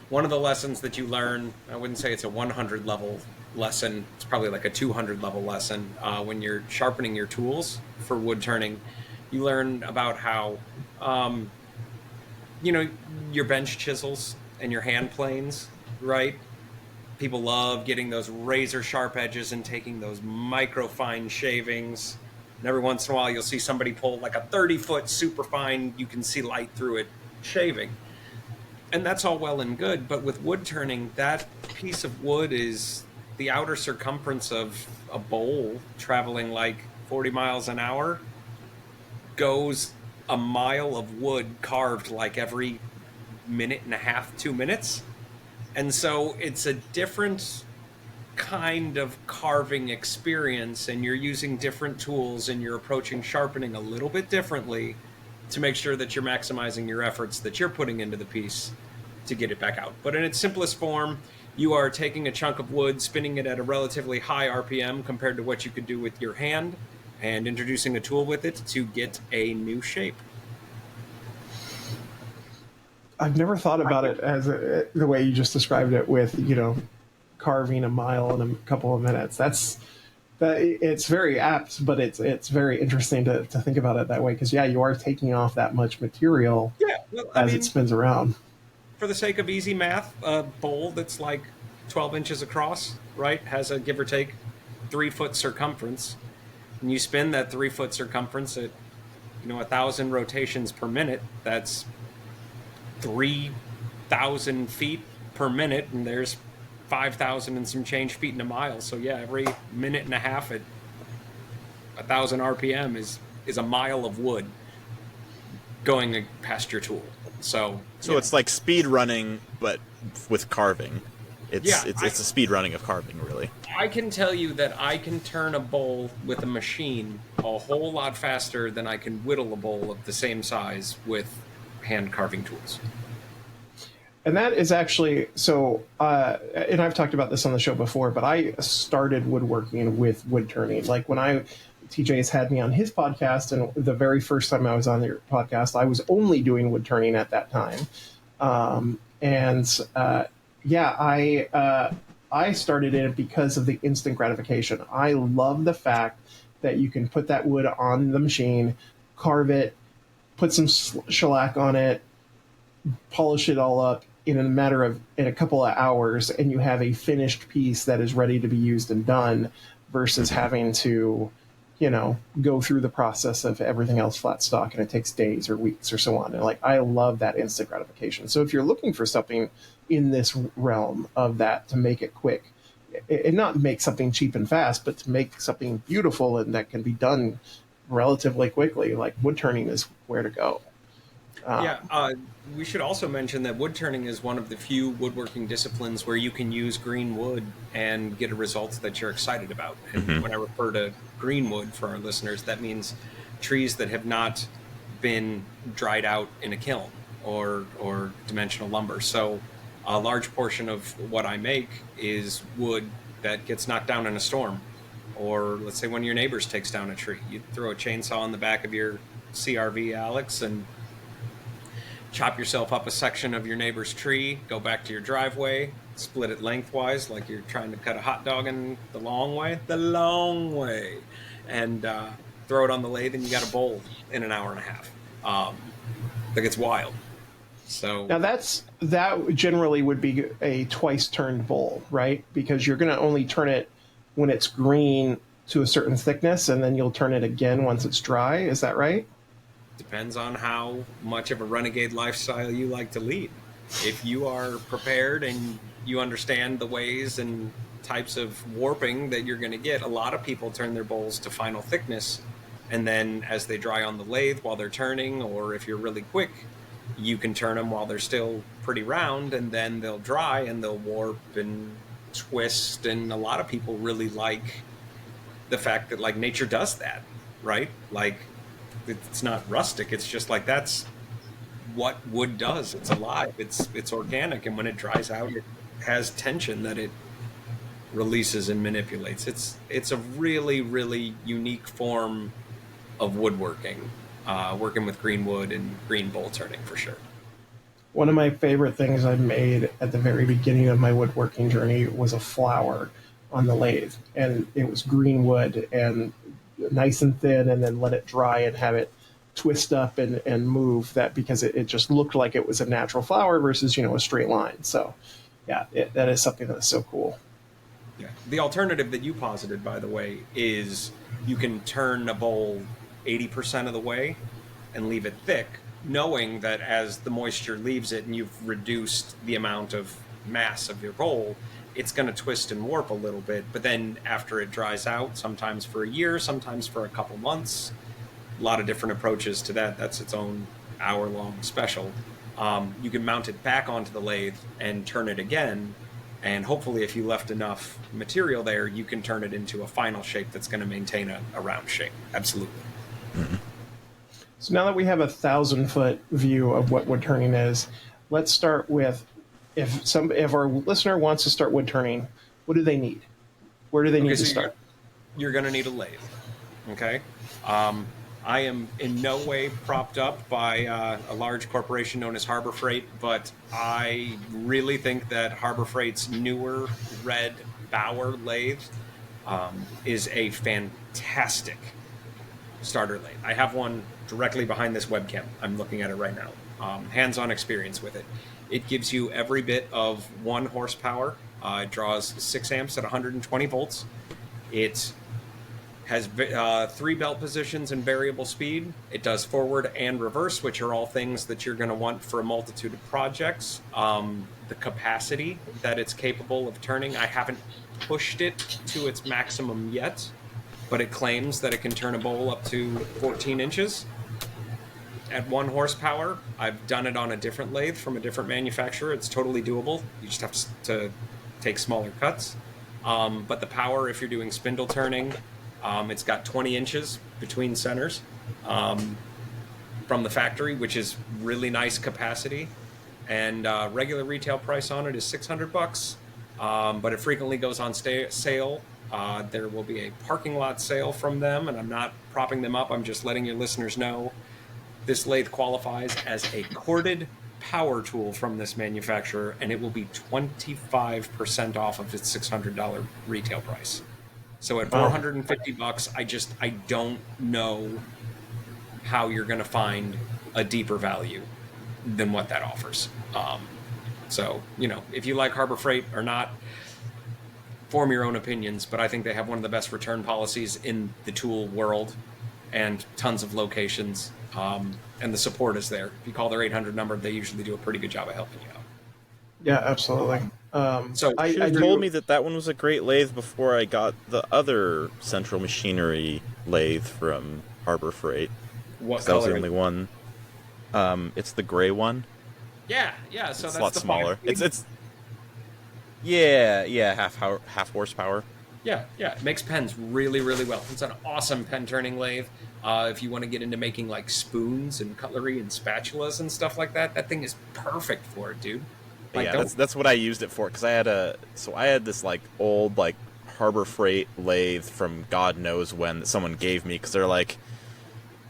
One of the lessons that you learn, I wouldn't say it's a 100 level lesson, it's probably like a 200 level lesson, when you're sharpening your tools for wood turning, you learn about how, your bench chisels and your hand planes, right? People love getting those razor sharp edges and taking those micro fine shavings. And every once in a while you'll see somebody pull like a 30-foot super fine, you can see light through it, shaving. And that's all well and good, but with wood turning, that piece of wood is the outer circumference of a bowl traveling like 40 miles an hour, goes a mile of wood carved like every minute and a half, 2 minutes. And so it's a different kind of carving experience, and you're using different tools, and you're approaching sharpening a little bit differently to make sure that you're maximizing your efforts that you're putting into the piece to get it back out. But in its simplest form, you are taking a chunk of wood, spinning it at a relatively high RPM compared to what you could do with your hand, and introducing a tool with it to get a new shape. I've never thought about it as the way you just described it, with carving a mile in a couple of minutes. It's very apt, but it's very interesting to think about it that way, because you are taking off that much material as it spins around. For the sake of easy math, a bowl that's like 12 inches across, right, has a give or take 3-foot circumference, and you spin that 3-foot circumference at 1,000 rotations per minute. That's 3,000 feet per minute, and there's 5,000 and some change feet in a mile. So yeah, every minute and a half at 1,000 RPM is a mile of wood going past your tool. So it's like speed running, but with carving. It's a speed running of carving, really. I can tell you that I can turn a bowl with a machine a whole lot faster than I can whittle a bowl of the same size with hand carving tools. And that is actually so. And I've talked about this on the show before, but I started woodworking with wood turning. Like when TJ's had me on his podcast, and the very first time I was on their podcast, I was only doing wood turning at that time. I started in it because of the instant gratification. I love the fact that you can put that wood on the machine, carve it, put some shellac on it, polish it all up in a couple of hours, and you have a finished piece that is ready to be used and done, versus having to go through the process of everything else flat stock, and it takes days or weeks or so on. And I love that instant gratification. So if you're looking for something in this realm of that, to make it quick, and not make something cheap and fast, but to make something beautiful and that can be done relatively quickly, like wood turning is where to go. We should also mention that wood turning is one of the few woodworking disciplines where you can use green wood and get a result that you're excited about. And when I refer to green wood for our listeners, that means trees that have not been dried out in a kiln or dimensional lumber. So a large portion of what I make is wood that gets knocked down in a storm. Or let's say one of your neighbors takes down a tree. You throw a chainsaw in the back of your CRV, Alex, and chop yourself up a section of your neighbor's tree, go back to your driveway, split it lengthwise like you're trying to cut a hot dog in the long way, and throw it on the lathe, and you got a bowl in an hour and a half. Like, it's wild. So now that generally would be a twice turned bowl, right? Because you're going to only turn it when it's green to a certain thickness, and then you'll turn it again once it's dry. Is that right? Depends on how much of a renegade lifestyle you like to lead. If you are prepared and you understand the ways and types of warping that you're going to get, a lot of people turn their bowls to final thickness, and then as they dry on the lathe while they're turning, or if you're really quick, you can turn them while they're still pretty round, and then they'll dry and they'll warp and twist. And a lot of people really like the fact that, like, nature does that, right? Like, it's not rustic. It's just like, that's what wood does. It's alive. It's organic. And when it dries out, it has tension that it releases and manipulates. It's a really, really unique form of woodworking, working with green wood and green bowl turning for sure. One of my favorite things I made at the very beginning of my woodworking journey was a flower on the lathe. And it was green wood and nice and thin, and then let it dry and have it twist up and move that, because it just looked like it was a natural flower versus, a straight line. So yeah, that is something that's so cool. Yeah. The alternative that you posited, by the way, is you can turn a bowl 80% of the way and leave it thick, knowing that as the moisture leaves it and you've reduced the amount of mass of your bowl, it's going to twist and warp a little bit. But then after it dries out, sometimes for a year, sometimes for a couple months, a lot of different approaches to that. That's its own hour-long special. You can mount it back onto the lathe and turn it again. And hopefully, if you left enough material there, you can turn it into a final shape that's going to maintain a round shape. Absolutely. Mm-hmm. So now that we have a 1,000-foot view of what wood turning is, let's start with, if our listener wants to start wood turning, what do they need? Where do they need to start? You're going to need a lathe. Okay. I am in no way propped up by a large corporation known as Harbor Freight, but I really think that Harbor Freight's newer red Bauer lathe is a fantastic starter lathe. I have one directly behind this webcam. I'm looking at it right now. Hands-on experience with it. It gives you every bit of 1 horsepower. It draws 6 amps at 120 volts. It has 3 belt positions and variable speed. It does forward and reverse, which are all things that you're going to want for a multitude of projects. The capacity that it's capable of turning, I haven't pushed it to its maximum yet, but it claims that it can turn a bowl up to 14 inches. At 1 horsepower, I've done it on a different lathe from a different manufacturer. It's totally doable. You just have to take smaller cuts. But the power, if you're doing spindle turning, it's got 20 inches between centers from the factory, which is really nice capacity. And regular retail price on it is $600, but it frequently goes on sale. There will be a parking lot sale from them, and I'm not propping them up. I'm just letting your listeners know this lathe qualifies as a corded power tool from this manufacturer, and it will be 25% off of its $600 retail price. So at $450, I don't know how you're going to find a deeper value than what that offers. So, if you like Harbor Freight or not, form your own opinions, but I think they have one of the best return policies in the tool world and tons of locations. And the support is there. If you call their 800 number, they usually do a pretty good job of helping you out. Yeah, absolutely. So I told me that one was a great lathe before I got the other central machinery lathe from Harbor Freight. What color? That was the only one. It's the gray one. Yeah. So it's a lot smaller. It's half horsepower. Yeah, it makes pens really, really well. It's an awesome pen turning lathe. If you want to get into making like spoons and cutlery and spatulas and stuff like that, that thing is perfect for it, dude. Like, Yeah, that's what I used it for, because I had this like old like Harbor Freight lathe from God knows when that someone gave me, because they're like,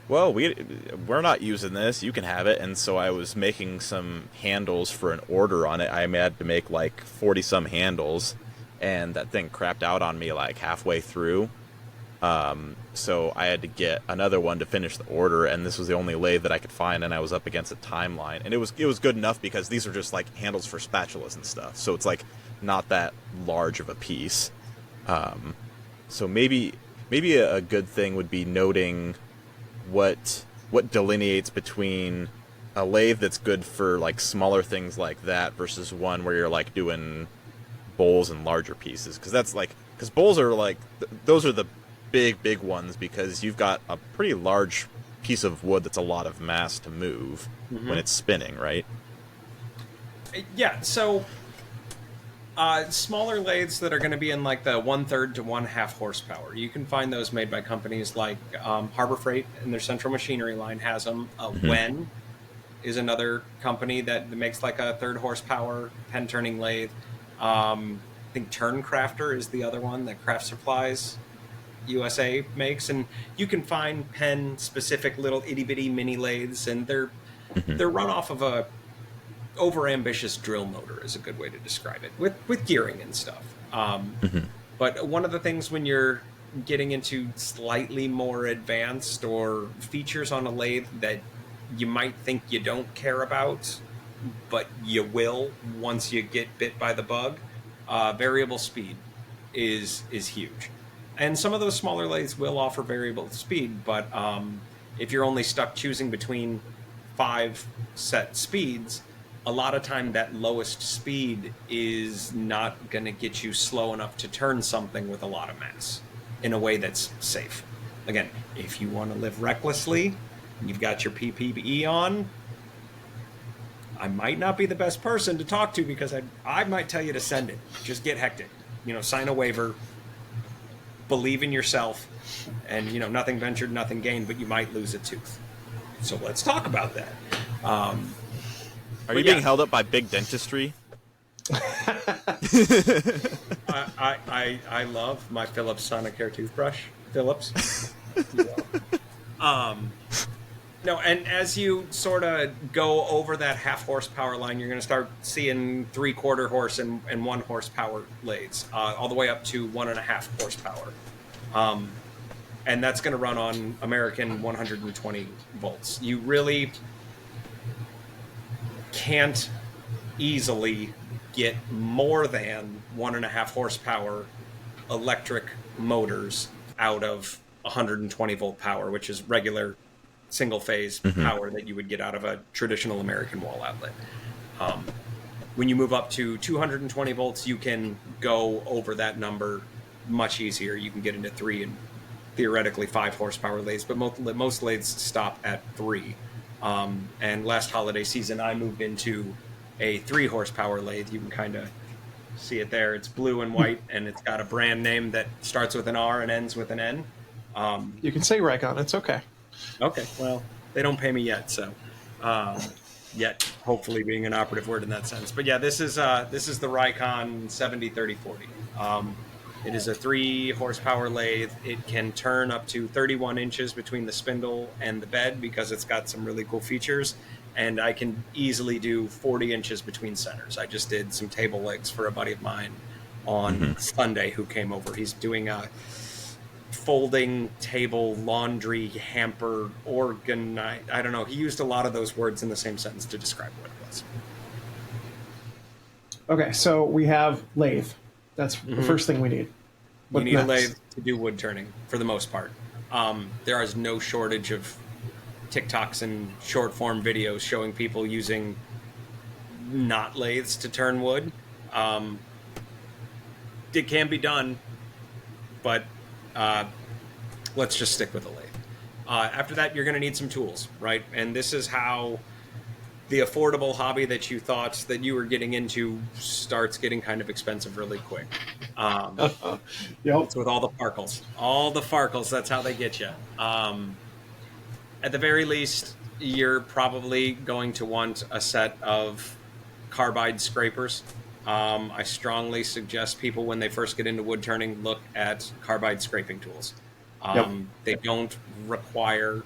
well, we're not using this, you can have it. And so I was making some handles for an order on it. I had to make like 40 some handles, and that thing crapped out on me like halfway through. So I had to get another one to finish the order, and this was the only lathe that I could find, and I was up against a timeline. And it was good enough because these are just like handles for spatulas and stuff, so it's like not that large of a piece. So maybe a good thing would be noting what delineates between a lathe that's good for like smaller things like that versus one where you're like doing bowls and larger pieces, because bowls are like those are the big ones, because you've got a pretty large piece of wood that's a lot of mass to move when it's spinning, right? Yeah, so smaller lathes that are going to be in like the 1/3 to 1/2 horsepower, you can find those made by companies like Harbor Freight, and their central machinery line has them. Wen is another company that makes like a 1/3 horsepower pen turning lathe. I think Turncrafter is the other one that Craft Supplies USA makes, and you can find pen specific little itty bitty mini lathes, and they're run off of a over ambitious drill motor is a good way to describe it, with gearing and stuff. But one of the things when you're getting into slightly more advanced or features on a lathe that you might think you don't care about, but you will once you get bit by the bug, variable speed is huge. And some of those smaller lathes will offer variable speed, but if you're only stuck choosing between 5 set speeds, a lot of time that lowest speed is not going to get you slow enough to turn something with a lot of mass in a way that's safe. Again, if you want to live recklessly, you've got your PPE on, I might not be the best person to talk to, because I might tell you to send it. Just get hectic. Sign a waiver, believe in yourself, and nothing ventured, nothing gained, but you might lose a tooth. So let's talk about that. Are you being held up by big dentistry? I love my Philips Sonicare toothbrush. Philips. No, and as you sort of go over that 1/2 horsepower line, you're going to start seeing 3/4 horse and 1 horsepower lathes, all the way up to 1.5 horsepower. And that's going to run on American 120 volts. You really can't easily get more than 1.5 horsepower electric motors out of 120 volt power, which is regular single phase power that you would get out of a traditional American wall outlet. When you move up to 220 volts, you can go over that number much easier. You can get into 3 and theoretically 5 horsepower lathes, but most lathes stop at 3. And last holiday season, I moved into a 3 horsepower lathe. You can kind of see it there. It's blue and white, and it's got a brand name that starts with an R and ends with an N. You can say Raycon. It's okay. Okay, well, they don't pay me yet, so yet hopefully being an operative word in that sense. But yeah, this is the Raycon 703040. It is a 3 horsepower lathe. It can turn up to 31 inches between the spindle and the bed because it's got some really cool features. And I can easily do 40 inches between centers. I just did some table legs for a buddy of mine on Sunday who came over. He's doing a folding table, laundry, hamper, organ. I don't know. He used a lot of those words in the same sentence to describe what it was. Okay, so we have lathe. That's the first thing we need. You need a lathe to do wood turning for the most part. There is no shortage of TikToks and short form videos showing people using not lathes to turn wood. It can be done, but let's just stick with a lathe. After that, you're going to need some tools, right? And this is how the affordable hobby that you thought that you were getting into starts getting kind of expensive really quick. Yep. It's with all the farkles. All the farkles, that's how they get you. At the very least, you're probably going to want a set of carbide scrapers. I strongly suggest people, when they first get into wood turning, look at carbide scraping tools. They don't require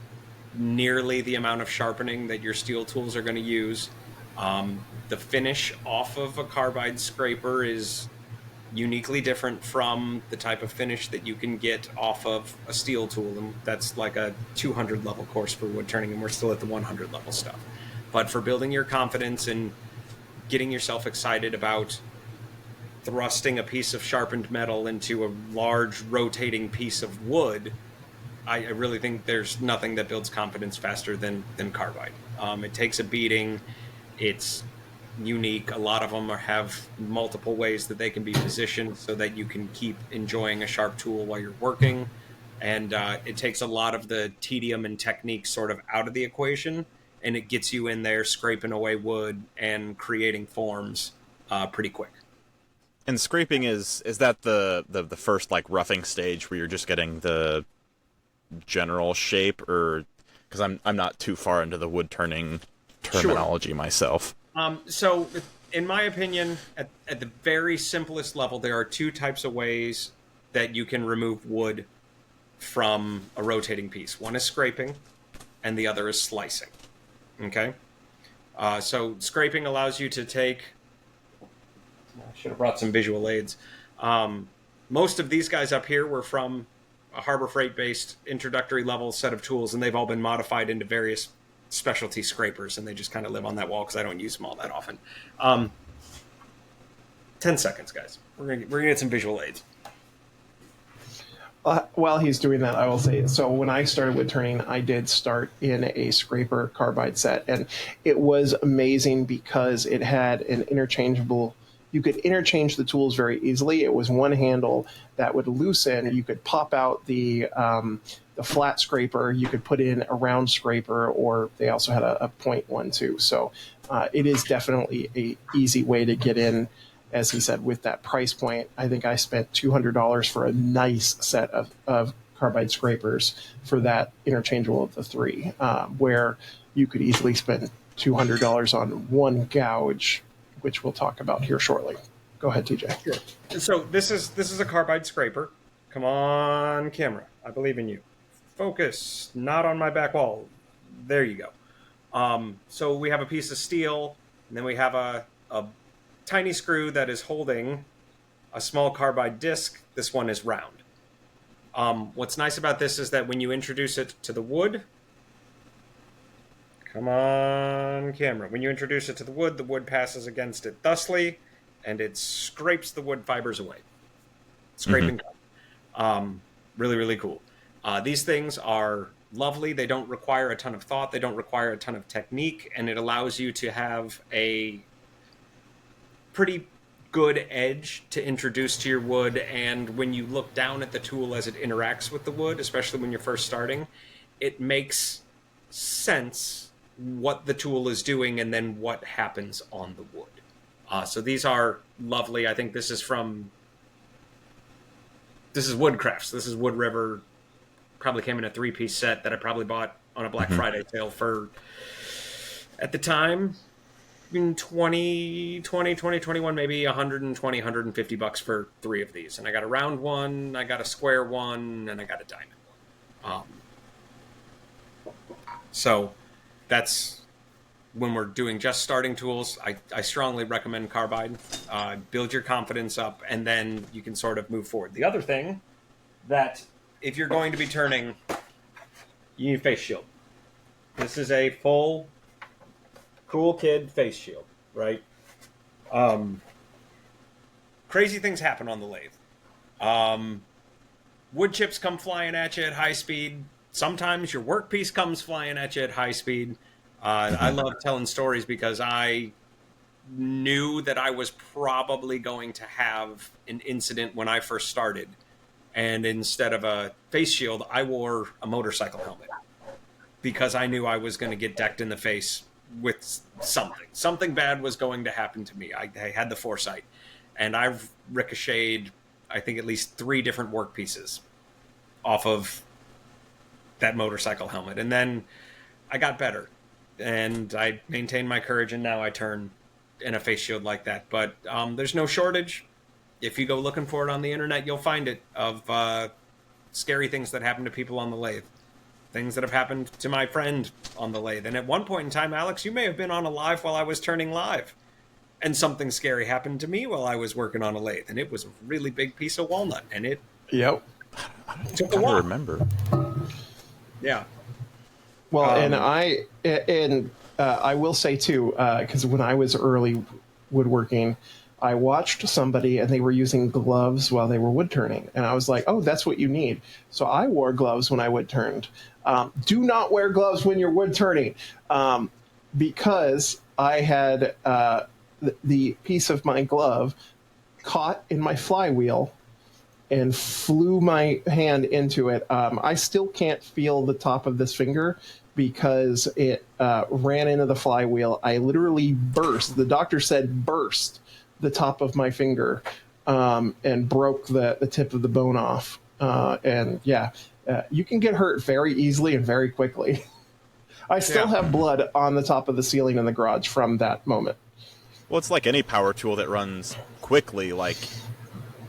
nearly the amount of sharpening that your steel tools are going to use. The finish off of a carbide scraper is uniquely different from the type of finish that you can get off of a steel tool, and that's like a 200 level course for wood turning, and we're still at the 100 level stuff. But for building your confidence and getting yourself excited about thrusting a piece of sharpened metal into a large rotating piece of wood, I really think there's nothing that builds confidence faster than carbide. It takes a beating. It's unique. A lot of them have multiple ways that they can be positioned so that you can keep enjoying a sharp tool while you're working. And it takes a lot of the tedium and technique sort of out of the equation, and it gets you in there scraping away wood and creating forms pretty quick. And scraping is that the first like roughing stage where you're just getting the general shape, or because I'm not too far into the wood turning terminology myself. So in my opinion, at the very simplest level, there are two types of ways that you can remove wood from a rotating piece. One is scraping, and the other is slicing. Okay? So scraping allows you to take... I should have brought some visual aids. Most of these guys up here were from a Harbor Freight-based introductory level set of tools, and they've all been modified into various specialty scrapers, and they just kind of live on that wall because I don't use them all that often. 10 seconds, guys. We're gonna get some visual aids. While he's doing that, I will say, so when I started wood turning, I did start in a scraper carbide set, and it was amazing because it had an interchangeable... You could interchange the tools very easily. It was one handle that would loosen. You could pop out the flat scraper. You could put in a round scraper, or they also had a point one too. So it is definitely a easy way to get in. As he said, with that price point, I think I spent $200 for a nice set of carbide scrapers for that interchangeable of the three, where you could easily spend $200 on one gouge, which we'll talk about here shortly. Go ahead, TJ. Sure. So this is a carbide scraper. Come on, camera. I believe in you. Focus. Not on my back wall. There you go. So we have a piece of steel, and then we have a tiny screw that is holding a small carbide disc. This one is round. What's nice about this is that when you introduce it to the wood... Come on, camera. When you introduce it to the wood passes against it thusly, and it scrapes the wood fibers away. Scraping. Really, really cool. These things are lovely. They don't require a ton of thought. They don't require a ton of technique, and it allows you to have a pretty good edge to introduce to your wood. And when you look down at the tool as it interacts with the wood, especially when you're first starting, it makes sense what the tool is doing and then what happens on the wood. So these are lovely. I think this is Woodcrafts. This is Wood River. Probably came in a 3-piece set that I probably bought on a Black Friday sale for, at the time, in 2021, maybe 120, 150 bucks for 3 of these. And I got a round one, I got a square one, and I got a diamond one. So that's when we're doing just starting tools. I strongly recommend carbide. Build your confidence up, and then you can sort of move forward. The other thing that if you're going to be turning, you need a face shield. This is a full cool kid face shield, right? Crazy things happen on the lathe. Wood chips come flying at you at high speed. Sometimes your workpiece comes flying at you at high speed. I love telling stories because I knew that I was probably going to have an incident when I first started. And instead of a face shield, I wore a motorcycle helmet because I knew I was going to get decked in the face with something. Something bad was going to happen to me. I had the foresight. And I've ricocheted I think, at least 3 different work pieces off of that motorcycle helmet. And then I got better, and I maintained my courage, and now I turn in a face shield like that. But there's no shortage. If you go looking for it on the internet, you'll find it, of scary things that happen to people on the lathe. Things that have happened to my friend on the lathe. And at one point in time, Alex, you may have been on a live while I was turning live. And something scary happened to me while I was working on a lathe. And it was a really big piece of walnut. And it took a while. Remember. Yeah. Well, and I will say too, because when I was early woodworking, I watched somebody and they were using gloves while they were wood turning, and I was like, "Oh, that's what you need." So I wore gloves when I wood turned. Do not wear gloves when you're wood turning, because I had the piece of my glove caught in my flywheel and flew my hand into it. I still can't feel the top of this finger because it ran into the flywheel. I literally burst. The doctor said burst the top of my finger and broke the tip of the bone off. You can get hurt very easily and very quickly. I still have blood on the top of the ceiling in the garage from that moment. Well, it's like any power tool that runs quickly. Like,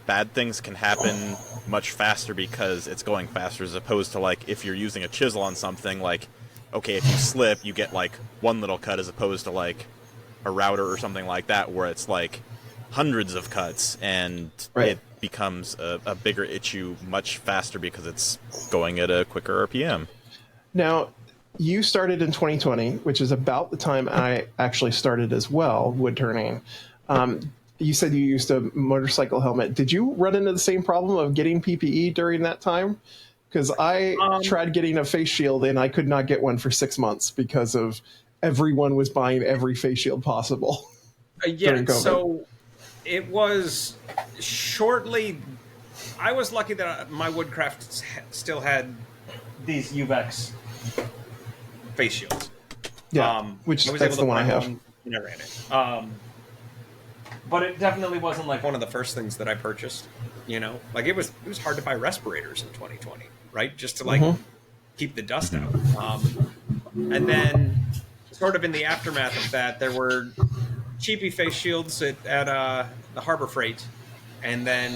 bad things can happen much faster because it's going faster, as opposed to, like, if you're using a chisel on something, like, okay, if you slip, you get, like, one little cut, as opposed to, like, a router or something like that, where it's, like, hundreds of cuts, and it becomes a bigger issue much faster because it's going at a quicker RPM. Now, you started in 2020, which is about the time I actually started as well, wood turning. You said you used a motorcycle helmet. Did you run into the same problem of getting PPE during that time? Because I tried getting a face shield and I could not get one for 6 months because of everyone was buying every face shield possible. Yeah, so it was shortly. I was lucky that my Woodcraft still had these UVEX face shields. Yeah, which that's the one I have. And I ran it. But it definitely wasn't like one of the first things that I purchased. You know, like it was hard to buy respirators in 2020, right? Just to like keep the dust out. And then, sort of in the aftermath of that, there were cheapy face shields at the Harbor Freight, and then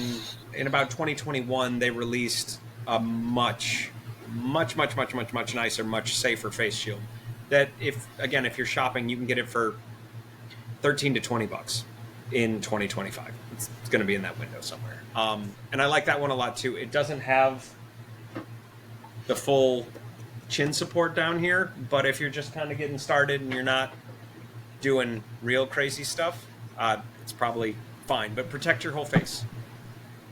in about 2021 they released a much nicer, much safer face shield. That if you're shopping, you can get it for $13 to $20 in 2025. It's going to be in that window somewhere. And I like that one a lot too. It doesn't have the full chin support down here, but if you're just kind of getting started and you're not doing real crazy stuff, it's probably fine. But protect your whole face.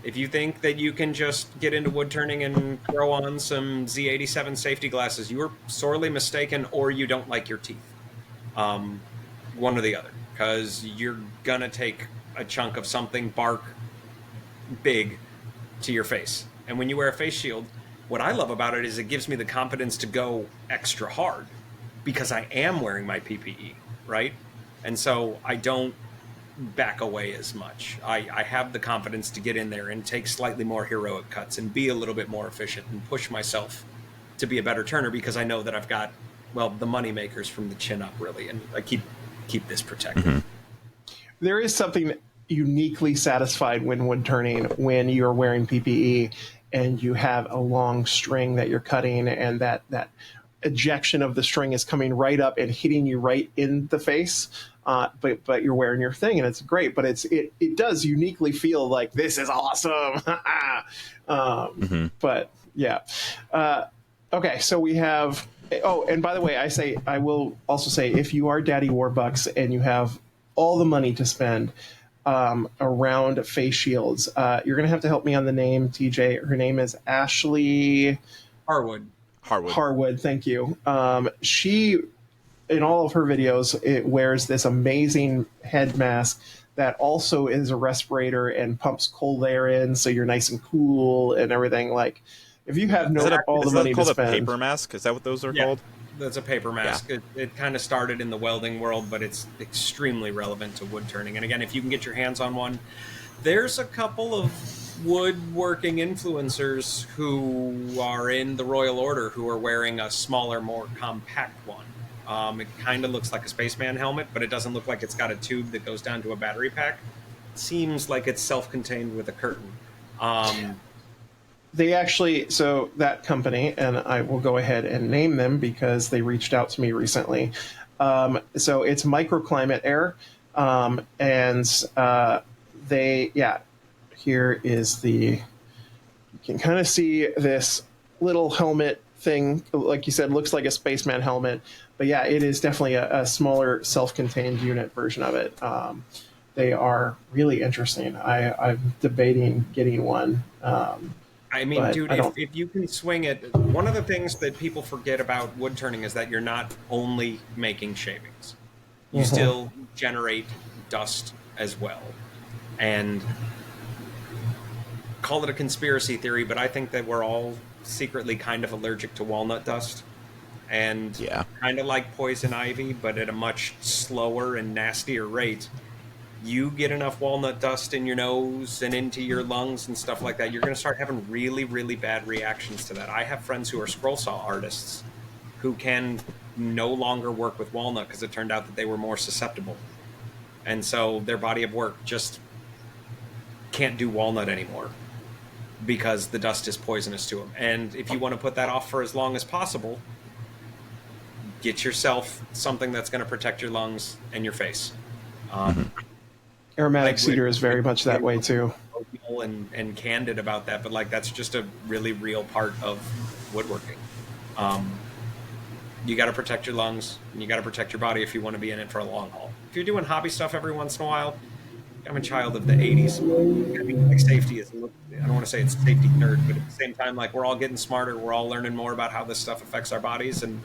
If you think that you can just get into wood turning and throw on some Z87 safety glasses, you are sorely mistaken, or you don't like your teeth. One or the other, because you're gonna take a chunk of something bark big to your face. And when you wear a face shield, what I love about it is it gives me the confidence to go extra hard because I am wearing my PPE, right? And so I don't back away as much. I have the confidence to get in there and take slightly more heroic cuts and be a little bit more efficient and push myself to be a better turner because I know that I've got, well, the money makers from the chin up, really, and I keep this protected. There is something uniquely satisfied when wood turning when you're wearing PPE and you have a long string that you're cutting and that ejection of the string is coming right up and hitting you right in the face. But you're wearing your thing and it's great, but it does uniquely feel like this is awesome. But yeah. Okay. So we have, and by the way, I will also say, if you are Daddy Warbucks and you have all the money to spend around face shields, you're going to have to help me on the name, TJ. Her name is Ashley Harwood. Thank you. She, in all of her videos, it wears this amazing head mask that also is a respirator and pumps cold air in, so you're nice and cool and everything. Like, if you have all the money to spend, is that called a paper mask? Is that what those are called? That's a paper mask. Yeah. It kind of started in the welding world, but it's extremely relevant to wood turning. And again, if you can get your hands on one, there's a couple of woodworking influencers who are in the Royal Order who are wearing a smaller, more compact one. It kind of looks like a spaceman helmet, but it doesn't look like it's got a tube that goes down to a battery pack. It seems like it's self-contained with a curtain. They actually, so that company, and I will go ahead and name them because they reached out to me recently. So it's Microclimate Air, and here is you can kind of see this little helmet thing, like you said, looks like a spaceman helmet, but yeah, it is definitely a smaller self-contained unit version of it. They are really interesting. I'm debating getting one. I mean, dude, if you can swing it, one of the things that people forget about wood turning is that you're not only making shavings. You still generate dust as well. And call it a conspiracy theory, but I think that we're all secretly kind of allergic to walnut dust. And kind of like poison ivy, but at a much slower and nastier rate. You get enough walnut dust in your nose and into your lungs and stuff like that, you're going to start having really, really bad reactions to that. I have friends who are scroll saw artists who can no longer work with walnut because it turned out that they were more susceptible. And so their body of work just can't do walnut anymore because the dust is poisonous to them. And if you want to put that off for as long as possible, get yourself something that's going to protect your lungs and your face. Aromatic cedar is very much that way too. And candid about that, but like that's just a really real part of woodworking. You got to protect your lungs and you got to protect your body if you want to be in it for a long haul. If you're doing hobby stuff every once in a while, I'm a child of the 80s. I mean, like safety is, I don't want to say it's a safety nerd, but at the same time, like we're all getting smarter. We're all learning more about how this stuff affects our bodies, and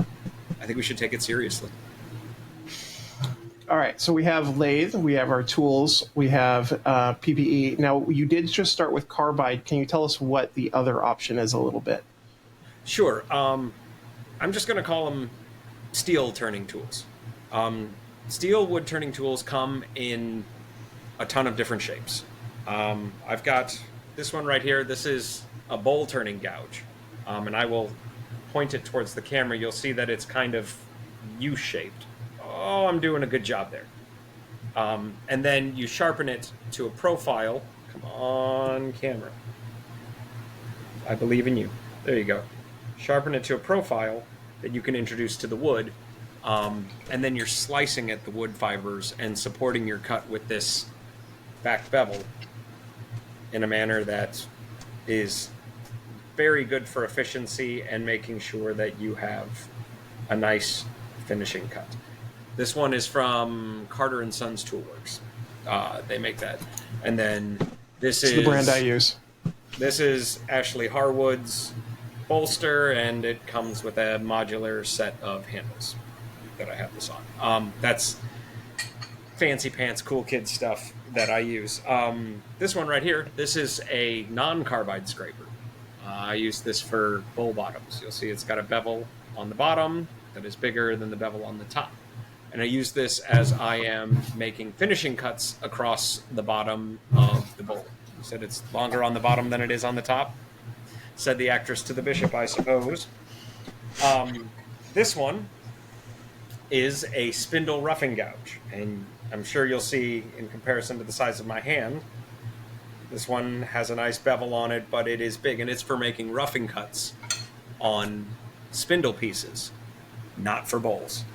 I think we should take it seriously. All right, so we have lathe, we have our tools, we have PPE. Now, you did just start with carbide. Can you tell us what the other option is a little bit? Sure. I'm just going to call them steel turning tools. Steel wood turning tools come in a ton of different shapes. I've got this one right here. This is a bowl turning gouge. And I will point it towards the camera. You'll see that it's kind of U-shaped. Oh, I'm doing a good job there. And then you sharpen it to a profile. Come on, camera. I believe in you. There you go. Sharpen it to a profile that you can introduce to the wood. And then you're slicing at the wood fibers and supporting your cut with this back bevel in a manner that is very good for efficiency and making sure that you have a nice finishing cut. This one is from Carter & Sons Toolworks. They make that. And then this is the brand I use. This is Ashley Harwood's bolster, and it comes with a modular set of handles that I have this on. That's fancy pants, cool kid stuff that I use. This one right here, this is a non-carbide scraper. I use this for bowl bottoms. You'll see it's got a bevel on the bottom that is bigger than the bevel on the top. And I use this as I am making finishing cuts across the bottom of the bowl. You said it's longer on the bottom than it is on the top? Said the actress to the bishop, I suppose. This one is a spindle roughing gouge. And I'm sure you'll see, in comparison to the size of my hand, this one has a nice bevel on it, but it is big. And it's for making roughing cuts on spindle pieces, not for bowls.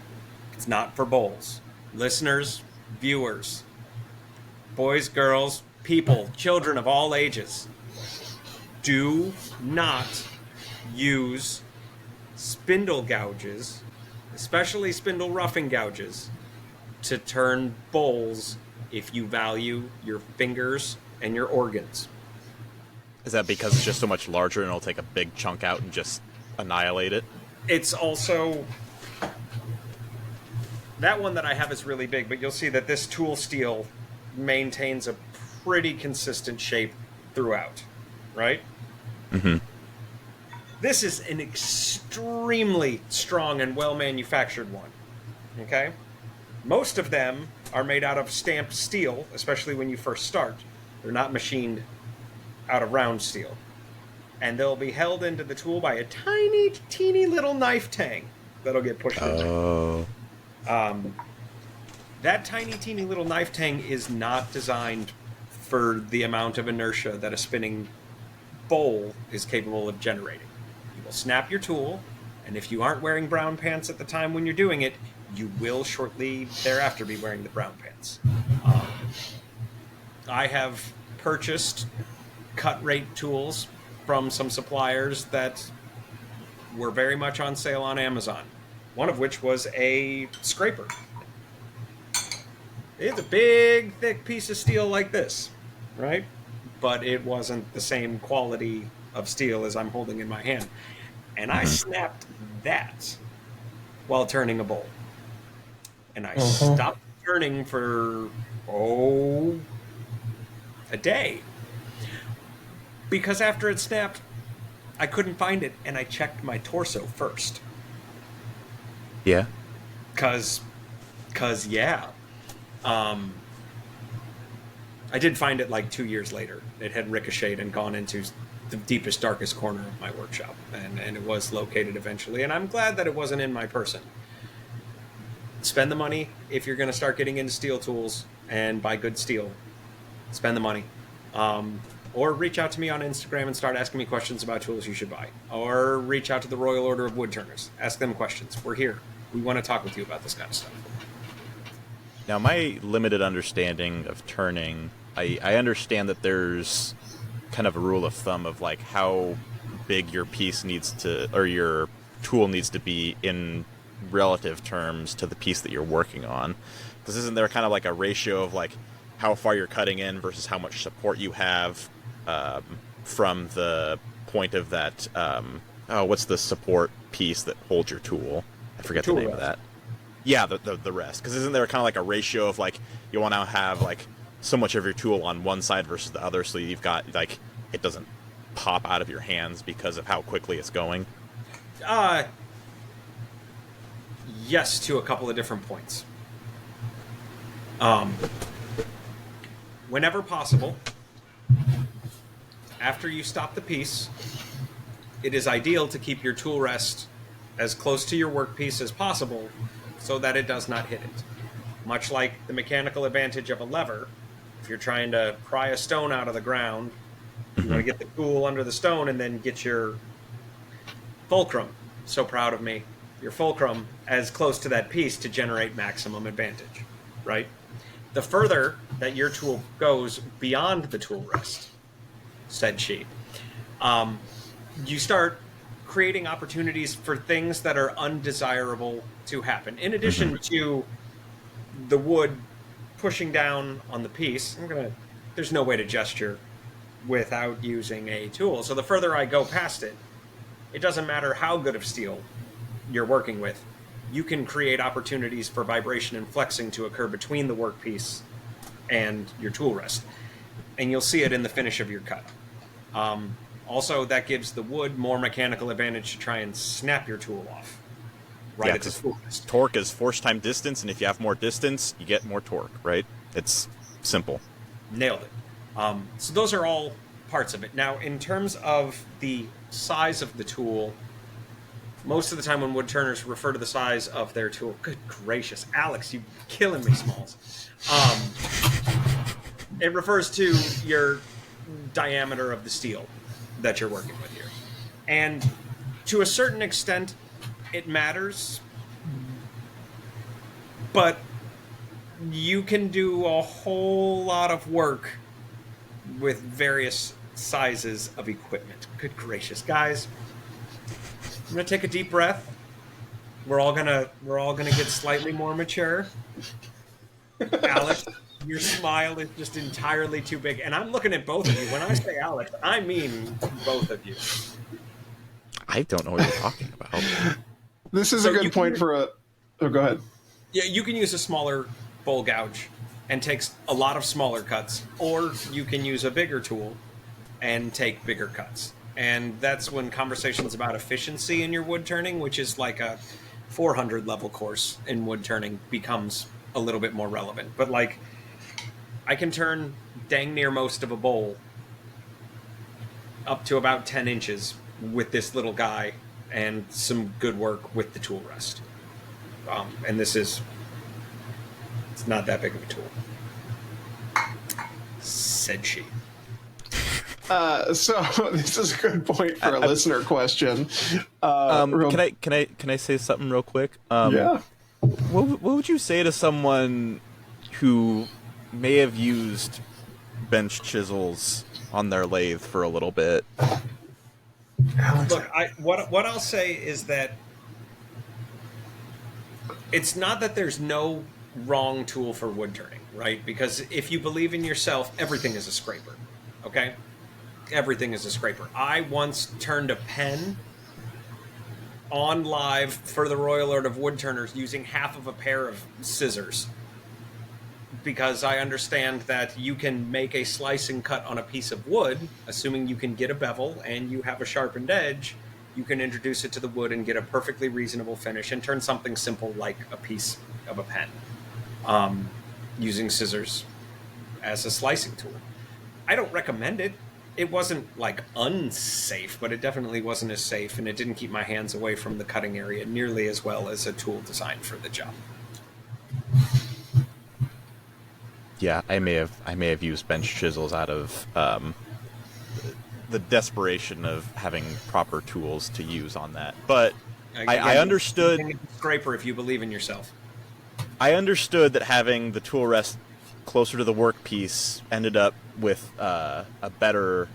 It's not for bowls. Listeners, viewers, boys, girls, people, children of all ages, do not use spindle gouges, especially spindle roughing gouges, to turn bowls if you value your fingers and your organs. Is that because it's just so much larger and it'll take a big chunk out and just annihilate it? It's also... That one that I have is really big, but you'll see that this tool steel maintains a pretty consistent shape throughout, right? Mm-hmm. This is an extremely strong and well-manufactured one, okay? Most of them are made out of stamped steel, especially when you first start. They're not machined out of round steel. And they'll be held into the tool by a tiny, teeny little knife tang that'll get pushed in. That tiny, teeny little knife tang is not designed for the amount of inertia that a spinning bowl is capable of generating. You will snap your tool, and if you aren't wearing brown pants at the time when you're doing it, you will shortly thereafter be wearing the brown pants. I have purchased cut rate tools from some suppliers that were very much on sale on Amazon, one of which was a scraper. It's a big, thick piece of steel like this, right? But it wasn't the same quality of steel as I'm holding in my hand. And I snapped that while turning a bowl. And I stopped turning for, a day. Because after it snapped, I couldn't find it, and I checked my torso first. Yeah. Cause yeah. I did find it like 2 years later. It had ricocheted and gone into the deepest, darkest corner of my workshop, and it was located eventually. And I'm glad that it wasn't in my person. Spend the money if you're going to start getting into steel tools and buy good steel. Spend the money. Or reach out to me on Instagram and start asking me questions about tools you should buy. Or reach out to the Royal Order of Woodturners. Ask them questions. We're here. We want to talk with you about this kind of stuff. Now, my limited understanding of turning, I understand that there's kind of a rule of thumb of like how big your piece needs to, or your tool needs to be in relative terms to the piece that you're working on. Because isn't there kind of like a ratio of like how far you're cutting in versus how much support you have from the point of that, what's the support piece that holds your tool? I forget the name of that. Yeah, the rest. Because isn't there kind of like a ratio of like you want to have like so much of your tool on one side versus the other, so you've got like it doesn't pop out of your hands because of how quickly it's going? Yes, to a couple of different points. Whenever possible, after you stop the piece, it is ideal to keep your tool rest as close to your workpiece as possible so that it does not hit it. Much like the mechanical advantage of a lever, if you're trying to pry a stone out of the ground, you want to get the tool under the stone and then get your fulcrum, so proud of me, your fulcrum as close to that piece to generate maximum advantage, right? The further that your tool goes beyond the tool rest, said she, you start creating opportunities for things that are undesirable to happen. In addition to the wood pushing down on the piece, there's no way to gesture without using a tool. So the further I go past it, it doesn't matter how good of steel you're working with, you can create opportunities for vibration and flexing to occur between the workpiece and your tool rest. And you'll see it in the finish of your cut. Also, that gives the wood more mechanical advantage to try and snap your tool off. Right, yeah, because torque is force time distance, and if you have more distance, you get more torque, right? It's simple. Nailed it. So those are all parts of it. Now, in terms of the size of the tool, most of the time when woodturners refer to the size of their tool, good gracious, Alex, you're killing me, Smalls. It refers to your diameter of the steel that you're working with here. And to a certain extent, it matters, but you can do a whole lot of work with various sizes of equipment. Good gracious, guys. I'm gonna take a deep breath. We're all gonna get slightly more mature. Alex, your smile is just entirely too big, and I'm looking at both of you. When I say Alex, I mean both of you. I don't know what you're talking about. This is a good point for a... Oh, go ahead. Yeah, you can use a smaller bowl gouge and take a lot of smaller cuts, or you can use a bigger tool and take bigger cuts. And that's when conversations about efficiency in your wood turning, which is like a 400 level course in wood turning, becomes a little bit more relevant. But like, I can turn dang near most of a bowl up to about 10 inches with this little guy and some good work with the tool rest. And it's not that big of a tool, said she. So this is a good point for a listener question. Can I say something real quick? Yeah. What would you say to someone who may have used bench chisels on their lathe for a little bit? Look, what I'll say is that it's not that there's no wrong tool for wood turning, right? Because if you believe in yourself, everything is a scraper, okay? Everything is a scraper. I once turned a pen on live for the Royal Art of Woodturners using half of a pair of scissors, because I understand that you can make a slice and cut on a piece of wood, assuming you can get a bevel and you have a sharpened edge. You can introduce it to the wood and get a perfectly reasonable finish and turn something simple like a piece of a pen using scissors as a slicing tool. I don't recommend it. It wasn't like unsafe, but it definitely wasn't as safe, and it didn't keep my hands away from the cutting area nearly as well as a tool designed for the job. Yeah, I may have used bench chisels out of the desperation of having proper tools to use on that. But I understood scraper if you believe in yourself. I understood that having the tool rest closer to the workpiece ended up with a better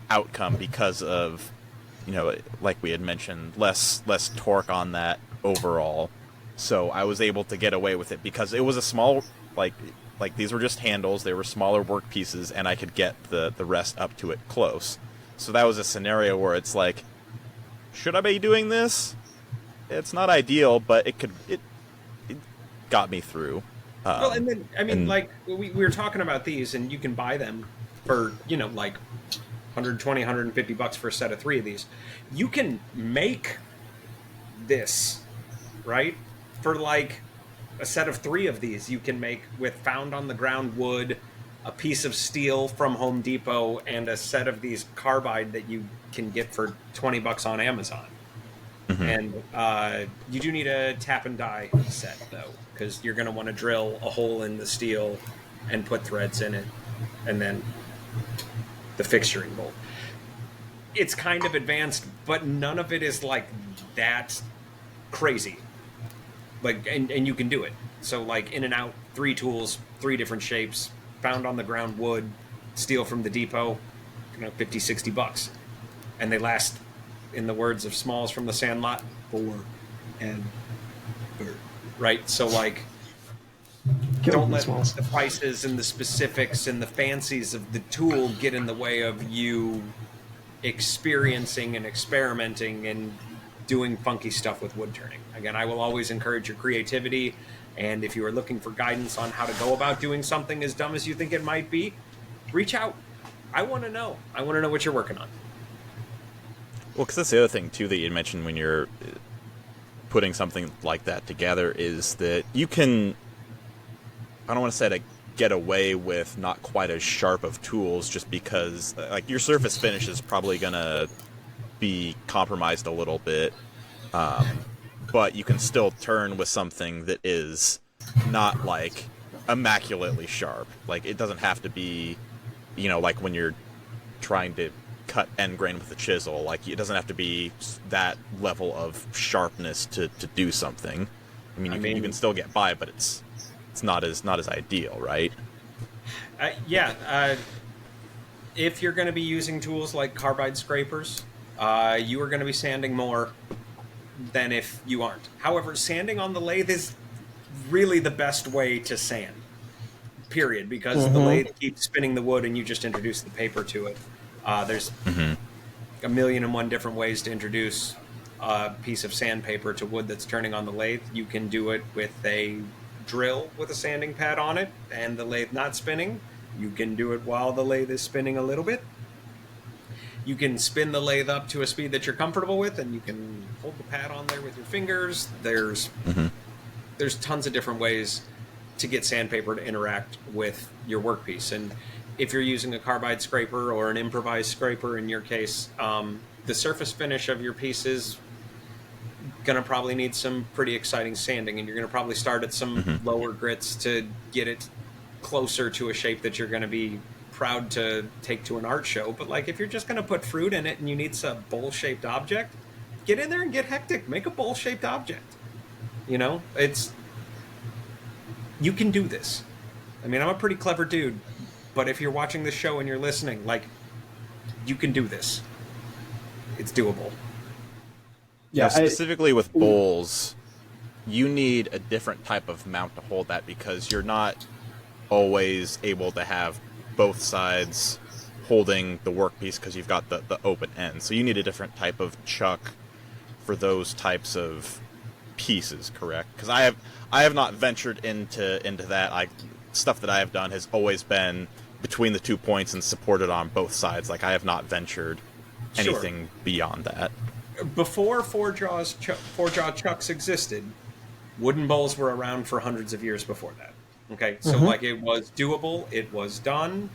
outcome because of, like we had mentioned, less torque on that overall. So I was able to get away with it because it was a small, like these were just handles. They were smaller work pieces, and I could get the rest up to it close. So that was a scenario where it's like, should I be doing this? It's not ideal, but it got me through. Well, and then, like, we were talking about these, and you can buy them for, like $120, $150 for a set of 3 of these. You can make this, right? For, like, a set of 3 of these you can make with found-on-the-ground wood, a piece of steel from Home Depot, and a set of these carbide that you can get for $20 on Amazon. Mm-hmm. And you do need a tap and die set, though, because you're going to want to drill a hole in the steel and put threads in it, and then the fixturing bolt. It's kind of advanced, but none of it is like that crazy. Like, and you can do it. So, like, in and out, 3 tools, 3 different shapes, found on the ground wood, steel from the depot, $50, $60. And they last, in the words of Smalls from the Sandlot, forever. Right? So, like, don't let the prices and the specifics and the fancies of the tool get in the way of you experiencing and experimenting and doing funky stuff with wood turning. Again, I will always encourage your creativity, and if you are looking for guidance on how to go about doing something as dumb as you think it might be, reach out. I want to know. I want to know what you're working on. Well, because that's the other thing, too, that you mentioned when you're putting something like that together is that you can, I don't want to say to get away with not quite as sharp of tools just because, like, your surface finish is probably going to be compromised a little bit, but you can still turn with something that is not, like, immaculately sharp. Like, it doesn't have to be, like when you're trying to cut end grain with a chisel, like, it doesn't have to be that level of sharpness to do something. I mean, you can still get by, but it's not as ideal, right? If you're going to be using tools like carbide scrapers, you are going to be sanding more than if you aren't. However, sanding on the lathe is really the best way to sand, period, because the lathe keeps spinning the wood and you just introduce the paper to it. There's a million and one different ways to introduce a piece of sandpaper to wood that's turning on the lathe. You can do it with a drill with a sanding pad on it and the lathe not spinning. You can do it while the lathe is spinning a little bit. You can spin the lathe up to a speed that you're comfortable with, and you can hold the pad on there with your fingers. There's tons of different ways to get sandpaper to interact with your workpiece. And if you're using a carbide scraper or an improvised scraper in your case, the surface finish of your piece is going to probably need some pretty exciting sanding, and you're going to probably start at some lower grits to get it closer to a shape that you're going to be proud to take to an art show. But like, if you're just going to put fruit in it and you need some bowl-shaped object, get in there and get hectic. Make a bowl-shaped object. You know, you can do this. I mean, I'm a pretty clever dude, but if you're watching this show and you're listening, like, you can do this. It's doable. Yeah, specifically with bowls, you need a different type of mount to hold that, because you're not always able to have both sides holding the workpiece because you've got the open end. So you need a different type of chuck for those types of pieces, correct? Because I have not ventured into that. Stuff that I have done has always been between the 2 points and supported on both sides. Like, I have not ventured anything beyond that. Before four-jaw chucks existed, wooden bowls were around for hundreds of years before that. Okay, so like, it was doable, it was done.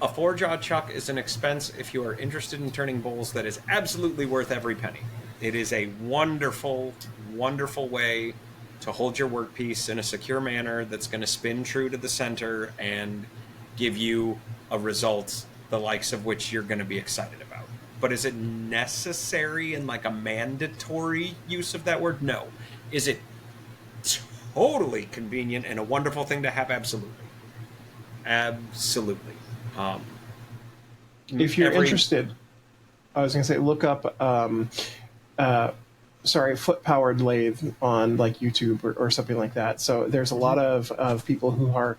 A four-jaw chuck is an expense if you are interested in turning bowls that is absolutely worth every penny. It is a wonderful, wonderful way to hold your workpiece in a secure manner that's going to spin true to the center and give you a result the likes of which you're going to be excited about. But is it necessary and like a mandatory use of that word? No. Is it totally convenient and a wonderful thing to have? Absolutely. Absolutely. If you're interested, I was going to say, look up foot-powered lathe on like YouTube or something like that. So there's a lot of people who are,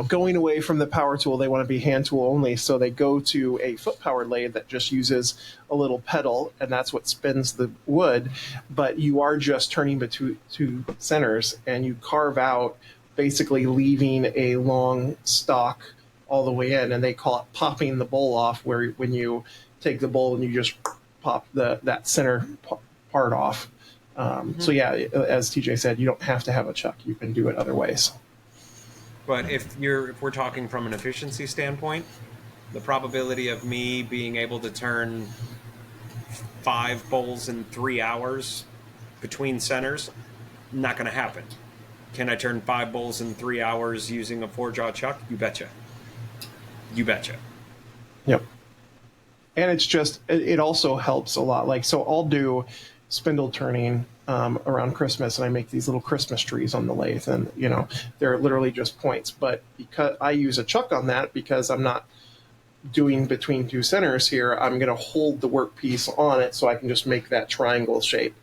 going away from the power tool. They want to be hand tool only. So they go to a foot-powered lathe that just uses a little pedal, and that's what spins the wood. But you are just turning between two centers, and you carve out, basically leaving a long stalk all the way in. And they call it popping the bowl off, where when you take the bowl and you just pop that center part off. So yeah, as TJ said, you don't have to have a chuck. You can do it other ways. But if we're talking from an efficiency standpoint, the probability of me being able to turn 5 bowls in 3 hours between centers, not going to happen. Can I turn 5 bowls in 3 hours using a 4-jaw chuck? You betcha. You betcha. Yep. And it also helps a lot. Like, so I'll do spindle turning around Christmas, and I make these little Christmas trees on the lathe, and they're literally just points. But because I use a chuck on that, because I'm not doing between 2 centers here, I'm going to hold the workpiece on it so I can just make that triangle shape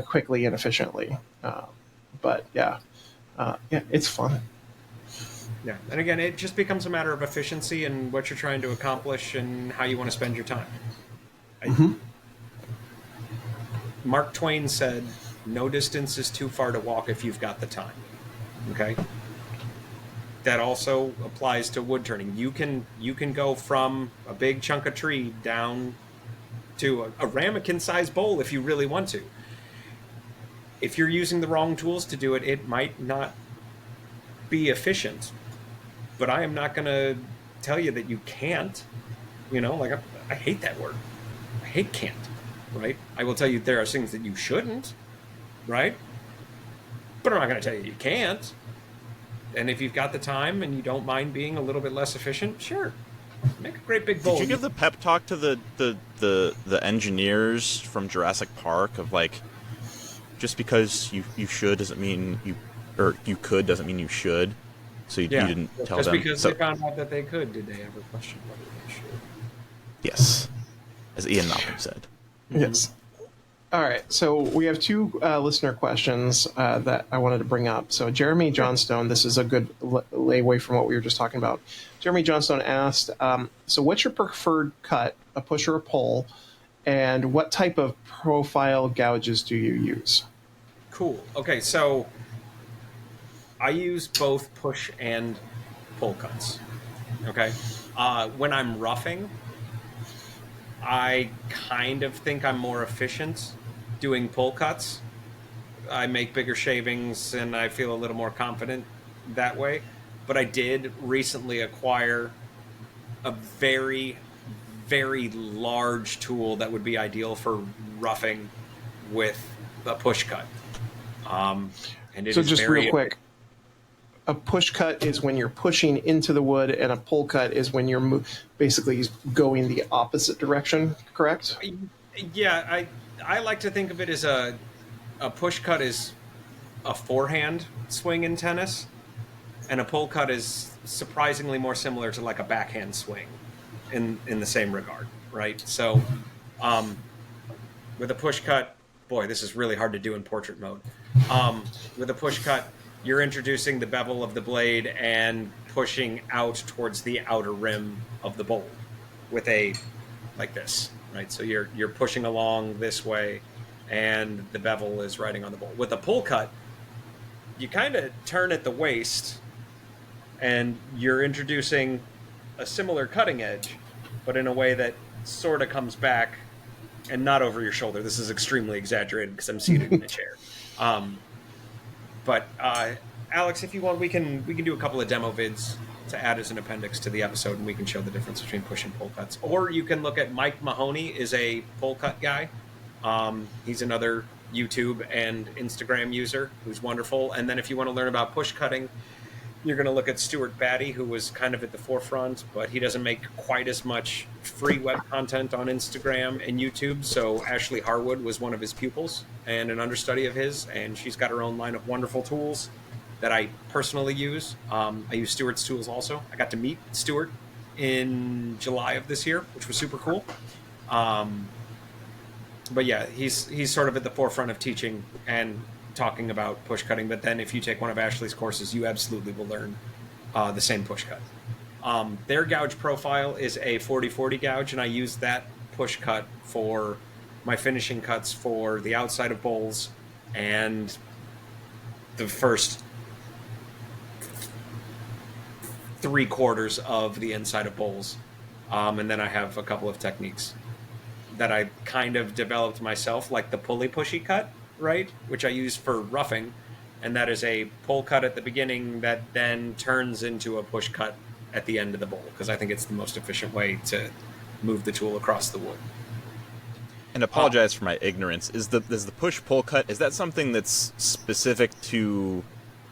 quickly and efficiently. But yeah, it's fun. Yeah, and again, it just becomes a matter of efficiency and what you're trying to accomplish and how you want to spend your time. Mark Twain said, "No distance is too far to walk if you've got the time." Okay? That also applies to wood turning. You can go from a big chunk of tree down to a ramekin-sized bowl if you really want to. If you're using the wrong tools to do it, it might not be efficient. But I am not going to tell you that you can't. I hate that word. I hate can't, right? I will tell you there are things that you shouldn't, right? But I'm not going to tell you can't. And if you've got the time and you don't mind being a little bit less efficient, sure. Make a great big bowl. Did you give the pep talk to the engineers from Jurassic Park of like, just because you should doesn't mean you could doesn't mean you should? So you didn't tell them. Just because they found out that they could, did they ever question whether they should? Yes, as Ian Malcolm said. Yes. All right, so we have 2 listener questions that I wanted to bring up. So Jeremy Johnstone, this is a good layaway from what we were just talking about. Jeremy Johnstone asked, so what's your preferred cut, a push or a pull, and what type of profile gouges do you use? Cool. Okay, so I use both push and pull cuts. Okay? When I'm roughing, I kind of think I'm more efficient doing pull cuts. I make bigger shavings and I feel a little more confident that way. But I did recently acquire a very, very large tool that would be ideal for roughing with a push cut. And it So is just very real quick, a push cut is when you're pushing into the wood, and a pull cut is when you're basically going the opposite direction, correct? Yeah, I like to think of it as a push cut is a forehand swing in tennis, and a pull cut is surprisingly more similar to like a backhand swing in the same regard, right? So with a push cut, boy, this is really hard to do in portrait mode. With a push cut, you're introducing the bevel of the blade and pushing out towards the outer rim of the bowl with a, like this, right? So you're pushing along this way, and the bevel is riding on the bowl. With a pull cut, you kind of turn at the waist, and you're introducing a similar cutting edge, but in a way that sort of comes back and not over your shoulder. This is extremely exaggerated because I'm seated in a chair. But Alex, if you want, we can do a couple of demo vids to add as an appendix to the episode, and we can show the difference between push and pull cuts. Or you can look at Mike Mahoney, is a pull cut guy. He's another YouTube and Instagram user who's wonderful. And then if you want to learn about push cutting, you're going to look at Stuart Batty, who was kind of at the forefront, but he doesn't make quite as much free web content on Instagram and YouTube. So Ashley Harwood was one of his pupils and an understudy of his, and she's got her own line of wonderful tools that I personally use. I use Stuart's tools also. I got to meet Stuart in July of this year, which was super cool. But yeah, he's sort of at the forefront of teaching and talking about push cutting. But then if you take one of Ashley's courses, you absolutely will learn the same push cut. Their gouge profile is a 40-40 gouge, and I use that push cut for my finishing cuts for the outside of bowls and the first 3/4 of the inside of bowls. And then I have a couple of techniques that I kind of developed myself, like the pulley pushy cut, right? Which I use for roughing. And that is a pull cut at the beginning that then turns into a push cut at the end of the bowl, because I think it's the most efficient way to move the tool across the wood. And apologize for my ignorance. Is the push pull cut, is that something that's specific to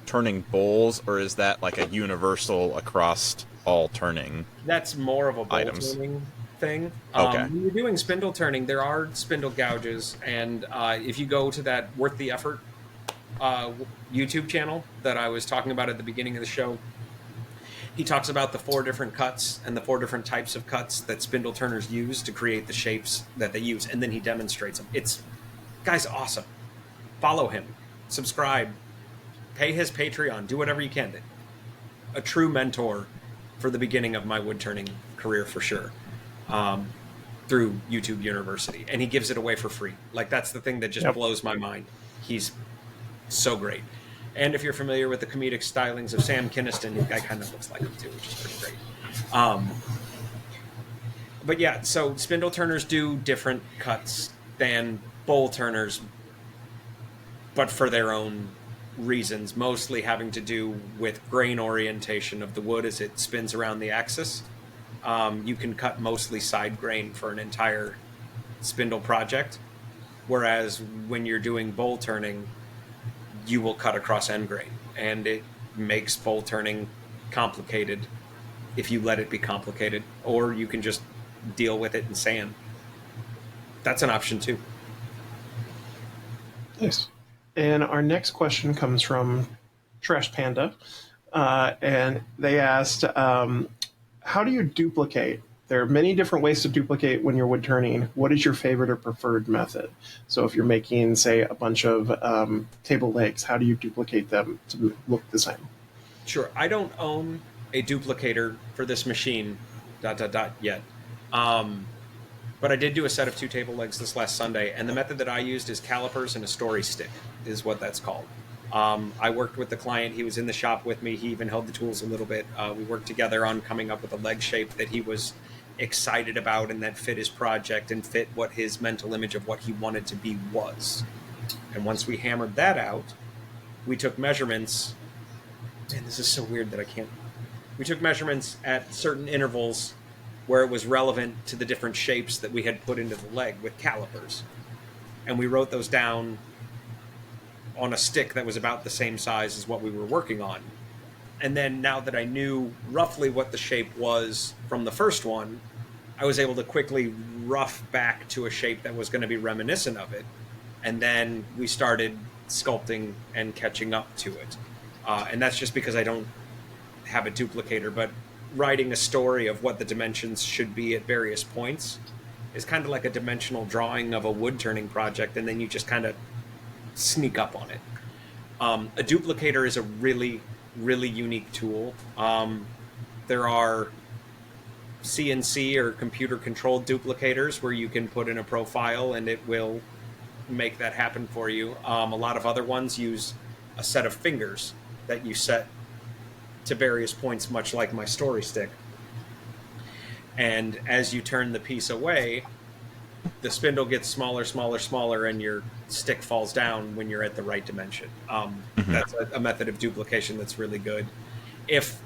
turning bowls, or is that like a universal across all turning? That's more of a bowl items? turning thing. Okay. When you're doing spindle turning, there are spindle gouges, and if you go to that Worth the Effort YouTube channel that I was talking about at the beginning of the show, he talks about the 4 different cuts and the 4 different types of cuts that spindle turners use to create the shapes that they use, and then he demonstrates them. It's, guy's awesome. Follow him, subscribe, pay his Patreon, do whatever you can. A true mentor for the beginning of my wood turning career, for sure, through YouTube University, and he gives it away for free. Like, that's the thing that just blows my mind. He's so great. And if you're familiar with the comedic stylings of Sam Kinniston, the guy kind of looks like him too, which is pretty great. But yeah, so spindle turners do different cuts than bowl turners, but for their own reasons, mostly having to do with grain orientation of the wood as it spins around the axis. You can cut mostly side grain for an entire spindle project, whereas when you're doing bowl turning, you will cut across end grain, and it makes bowl turning complicated if you let it be complicated, or you can just deal with it in sand. That's an option too. Nice. And our next question comes from Trash Panda, and they asked, how do you duplicate? There are many different ways to duplicate when you're wood turning. What is your favorite or preferred method? So if you're making, say, a bunch of table legs, how do you duplicate them to look the same? Sure. I don't own a duplicator for this machine, yet. But I did do a set of 2 table legs this last Sunday, and the method that I used is calipers and a story stick, is what that's called. I worked with the client. He was in the shop with me. He even held the tools a little bit. We worked together on coming up with a leg shape that he was excited about and that fit his project and fit what his mental image of what he wanted to be was. And once we hammered that out, we took measurements. Man, this is so weird that I can't. We took measurements at certain intervals where it was relevant to the different shapes that we had put into the leg with calipers. And we wrote those down on a stick that was about the same size as what we were working on. And then now that I knew roughly what the shape was from the first one, I was able to quickly rough back to a shape that was going to be reminiscent of it. And then we started sculpting and catching up to it. And that's just because I don't have a duplicator, but writing a story of what the dimensions should be at various points is kind of like a dimensional drawing of a wood turning project, and then you just kind of sneak up on it. A duplicator is a really, really unique tool. There are CNC or computer controlled duplicators where you can put in a profile and it will make that happen for you. A lot of other ones use a set of fingers that you set to various points, much like my story stick. And as you turn the piece away, the spindle gets smaller, smaller, smaller, and your stick falls down when you're at the right dimension. That's a method of duplication that's really good. If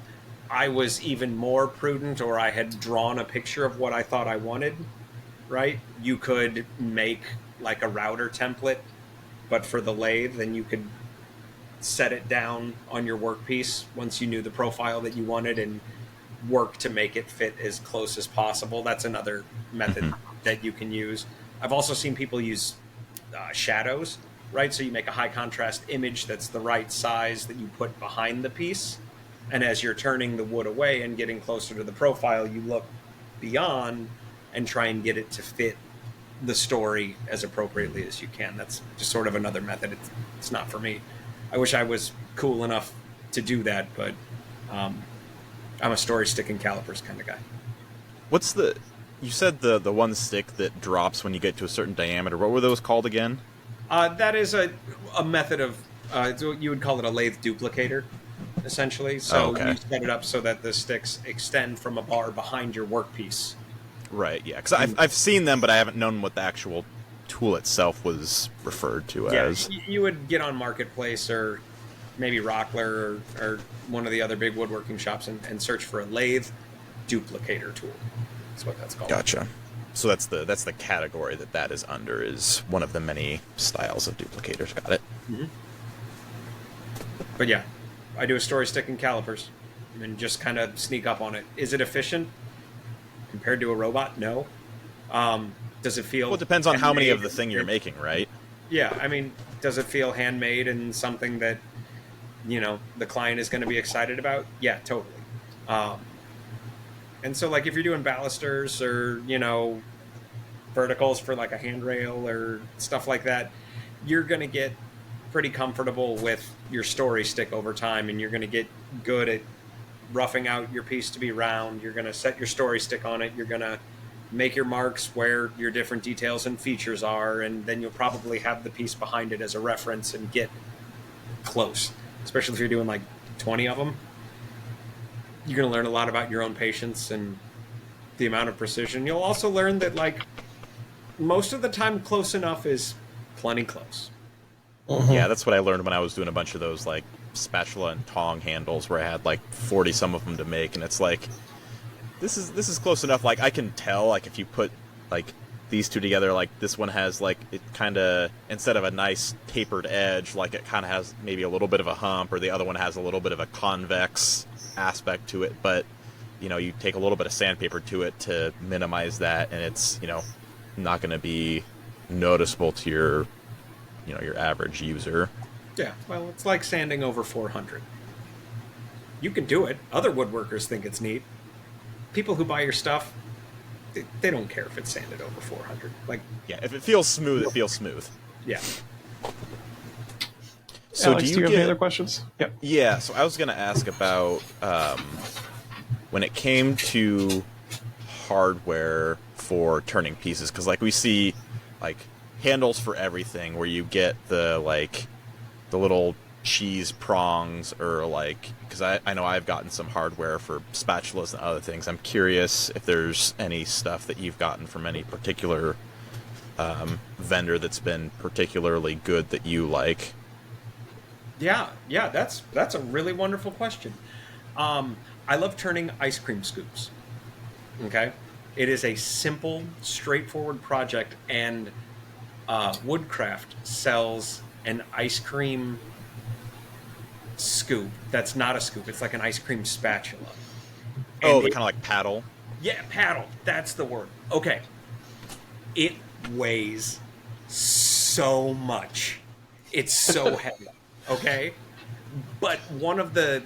I was even more prudent, or I had drawn a picture of what I thought I wanted, right, you could make like a router template, but for the lathe, then you could set it down on your workpiece once you knew the profile that you wanted and work to make it fit as close as possible. That's another method that you can use. I've also seen people use shadows, right? So you make a high contrast image that's the right size that you put behind the piece. And as you're turning the wood away and getting closer to the profile, you look beyond and try and get it to fit the story as appropriately as you can. That's just sort of another method. It's not for me. I wish I was cool enough to do that, but I'm a story stick and calipers kind of guy. What's you said the one stick that drops when you get to a certain diameter. What were those called again? That is a method of, you would call it a lathe duplicator, essentially. So you set it up so that the sticks extend from a bar behind your workpiece. Right, yeah. Because I've seen them, but I haven't known what the actual tool itself was referred to as. You would get on Marketplace or maybe Rockler or one of the other big woodworking shops and search for a lathe duplicator tool. That's what that's called. Gotcha. So that's the category that is under, is one of the many styles of duplicators. Got it. Mm-hmm. But yeah, I do a story stick and calipers and just kind of sneak up on it. Is it efficient compared to a robot? No. Does it feel... Well, it depends on how many of the handmade? thing you're making, right? Yeah, I mean, does it feel handmade and something that, the client is going to be excited about? Yeah, totally. And so, like, if you're doing balusters or, verticals for, like, a handrail or stuff like that, you're going to get pretty comfortable with your story stick over time, and you're going to get good at roughing out your piece to be round. You're going to set your story stick on it. You're going to make your marks where your different details and features are, and then you'll probably have the piece behind it as a reference and get close, especially if you're doing like 20 of them. You're going to learn a lot about your own patience and the amount of precision. You'll also learn that, like, most of the time close enough is plenty close. Yeah, that's what I learned when I was doing a bunch of those, like, spatula and tong handles where I had like 40 some of them to make, and it's like, this is close enough. Like, I can tell, like, if you put like these two together, like this one has, like, it kind of, instead of a nice tapered edge, like it kind of has maybe a little bit of a hump, or the other one has a little bit of a convex aspect to it, but you take a little bit of sandpaper to it to minimize that, and it's not going to be noticeable to your your average user. Yeah, well, it's like sanding over 400. You can do it. Other woodworkers think it's neat. People who buy your stuff, they don't care if it's sanded over 400. Like, yeah, if it feels smooth, it feels smooth. Yeah. So Alex, do you have any other questions? Yep. Yeah, so I was going to ask about when it came to hardware for turning pieces, because like we see like handles for everything where you get the little cheese prongs, or like, because I know I've gotten some hardware for spatulas and other things. I'm curious if there's any stuff that you've gotten from any particular vendor that's been particularly good that you like. Yeah, that's a really wonderful question. I love turning ice cream scoops. Okay, It is a simple, straightforward project, and Woodcraft sells an ice cream scoop that's not a scoop. It's like an ice cream spatula. Oh, And the kind of like paddle. Yeah, paddle. That's the word. Okay. It weighs so much. It's so heavy. Okay? But one of the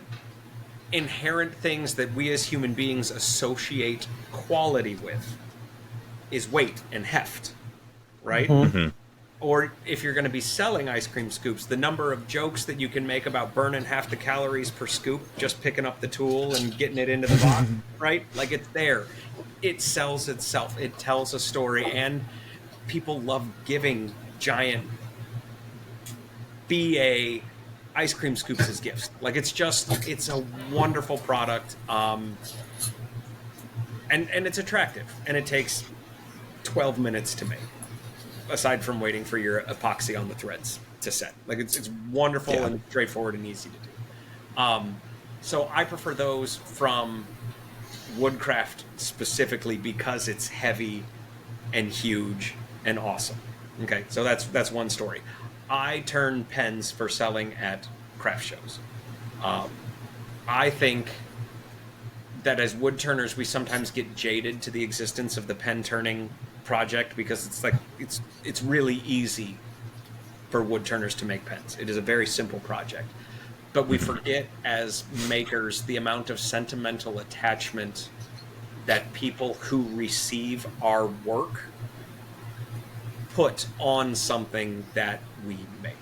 inherent things that we as human beings associate quality with is weight and heft, right? Mm-hmm. Or if you're going to be selling ice cream scoops, the number of jokes that you can make about burning half the calories per scoop, just picking up the tool and getting it into the box, right? Like, it's there. It sells itself. It tells a story, and people love giving giant BA ice cream scoops as gifts. Like, it's a wonderful product. And it's attractive, and it takes 12 minutes to make, aside from waiting for your epoxy on the threads to set. Like, it's wonderful and straightforward and easy to do. So I prefer those from Woodcraft specifically because it's heavy and huge and awesome. Okay, so that's one story. I turn pens for selling at craft shows. I think that as wood turners, we sometimes get jaded to the existence of the pen turning project because it's really easy for wood turners to make pens. It is a very simple project, but we forget as makers the amount of sentimental attachment that people who receive our work put on something that we make.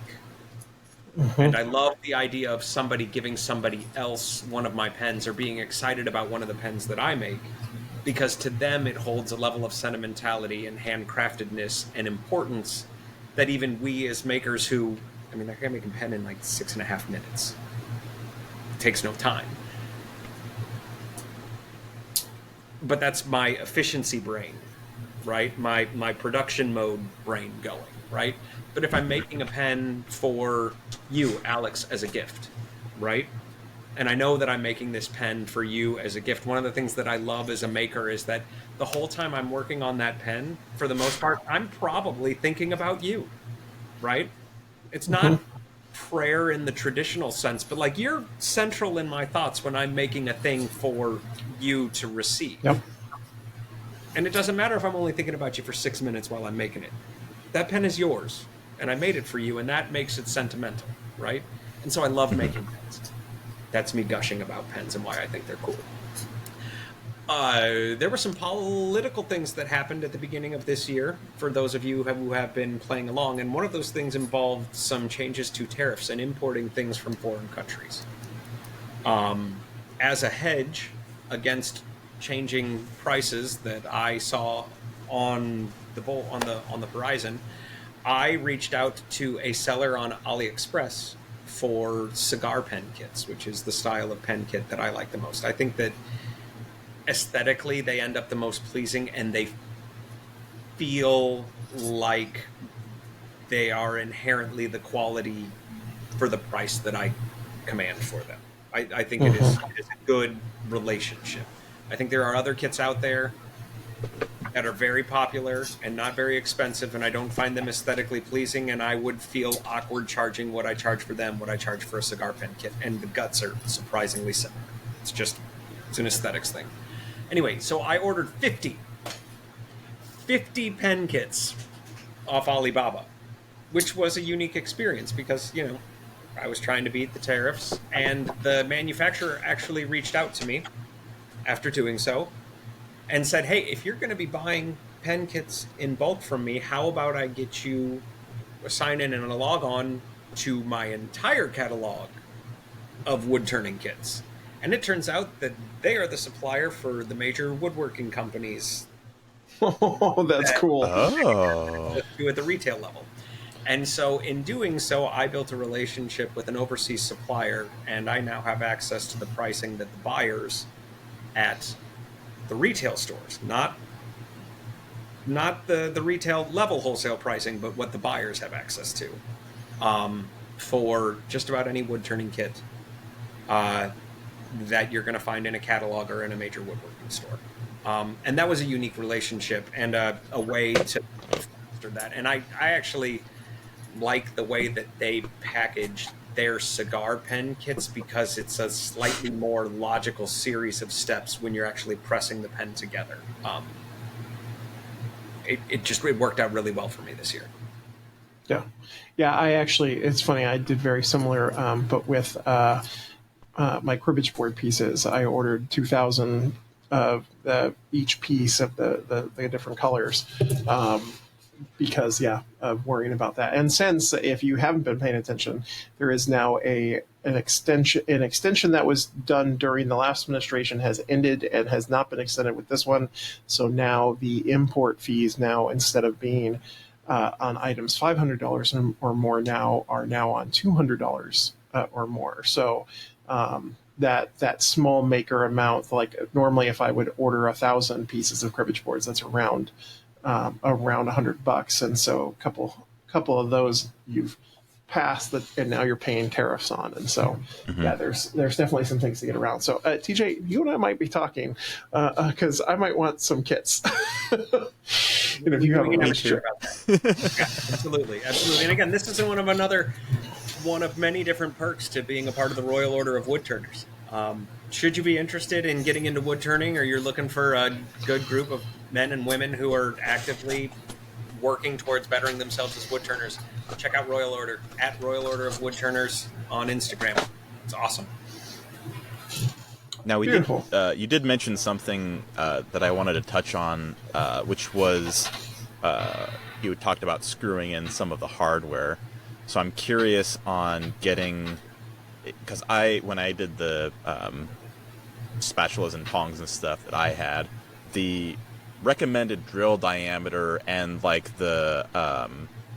And I love the idea of somebody giving somebody else one of my pens or being excited about one of the pens that I make, because to them it holds a level of sentimentality and handcraftedness and importance that even we as makers who, I mean, I can make a pen in like 6.5 minutes. It takes no time. But that's my efficiency brain, right? My production mode brain going, right? But if I'm making a pen for you, Alex, as a gift, right? And I know that I'm making this pen for you as a gift. One of the things that I love as a maker is that the whole time I'm working on that pen, for the most part, I'm probably thinking about you, right? It's not prayer in the traditional sense, but like, you're central in my thoughts when I'm making a thing for you to receive. Yep. And it doesn't matter if I'm only thinking about you for 6 minutes while I'm making it. That pen is yours, and I made it for you, and that makes it sentimental, right? And so I love making pens. That's me gushing about pens and why I think they're cool. There were some political things that happened at the beginning of this year, for those of you who have been playing along, and one of those things involved some changes to tariffs and importing things from foreign countries. As a hedge against changing prices that I saw on the horizon, I reached out to a seller on AliExpress for cigar pen kits, which is the style of pen kit that I like the most. I think that aesthetically they end up the most pleasing, and they feel like they are inherently the quality for the price that I command for them. I think it is a good relationship. I think there are other kits out there that are very popular and not very expensive, and I don't find them aesthetically pleasing, and I would feel awkward charging what I charge for them, what I charge for a cigar pen kit, and the guts are surprisingly similar. It's an aesthetics thing. Anyway, so I ordered 50 pen kits off Alibaba, which was a unique experience because, I was trying to beat the tariffs, and the manufacturer actually reached out to me after doing so and said, hey, if you're going to be buying pen kits in bulk from me, how about I get you a sign-in and a log-on to my entire catalog of wood-turning kits. And it turns out that they are the supplier for the major woodworking companies. Oh, that's cool. Oh. At the retail level. And so in doing so, I built a relationship with an overseas supplier, and I now have access to the pricing that the buyers at the retail stores, not the retail level wholesale pricing, but what the buyers have access to for just about any wood turning kit that you're going to find in a catalog or in a major woodworking store. And that was a unique relationship and a way to foster that. And I actually like the way that they packaged their cigar pen kits because it's a slightly more logical series of steps when you're actually pressing the pen together. It worked out really well for me this year. Yeah. It's funny. I did very similar, but with my cribbage board pieces, I ordered 2,000 of each piece of the different colors. Because of worrying about that. And since, if you haven't been paying attention, there is now an extension that was done during the last administration has ended and has not been extended with this one. So now the import fees now, instead of being on items $500 or more, are now on $200 or more. So that small maker amount, like normally if I would order 1,000 pieces of cribbage boards, that's around $100, and so a couple of those you've passed that, and now you're paying tariffs on, and so there's definitely some things to get around. So TJ, you and I might be talking because I might want some kits. If you have a sure about that. Absolutely. And again, this is one of many different perks to being a part of the Royal Order of Woodturners. Should you be interested in getting into woodturning, or you're looking for a good group of men and women who are actively working towards bettering themselves as woodturners, check out Royal Order at Royal Order of Woodturners on Instagram. It's awesome. Now you did mention something that I wanted to touch on, which was you had talked about screwing in some of the hardware. So I'm curious on getting, because when I did the spatulas and tongs and stuff that I had, the recommended drill diameter and like the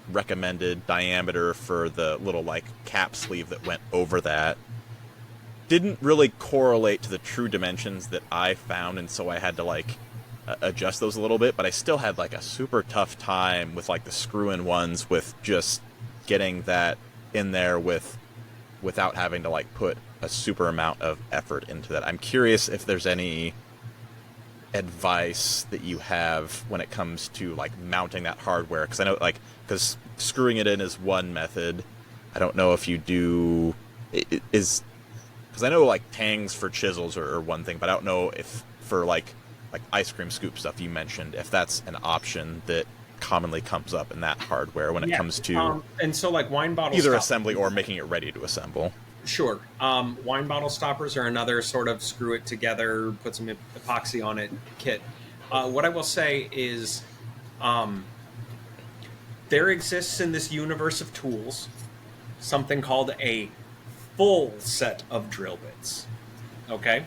recommended diameter for the little like cap sleeve that went over that didn't really correlate to the true dimensions that I found, and so I had to like adjust those a little bit, but I still had like a super tough time with like the screw-in ones with just getting that in there without having to like put a super amount of effort into that. I'm curious if there's any advice that you have when it comes to like mounting that hardware, because I know because screwing it in is one method. I don't know if you do because I know like tangs for chisels are one thing, but I don't know if for like ice cream scoop stuff you mentioned, if that's an option that commonly comes up in that hardware when it comes to and so like wine bottle either assembly or making it ready to assemble. Sure. Wine bottle stoppers are another sort of screw it together, put some epoxy on it kit. What I will say is there exists in this universe of tools something called a full set of drill bits. Okay?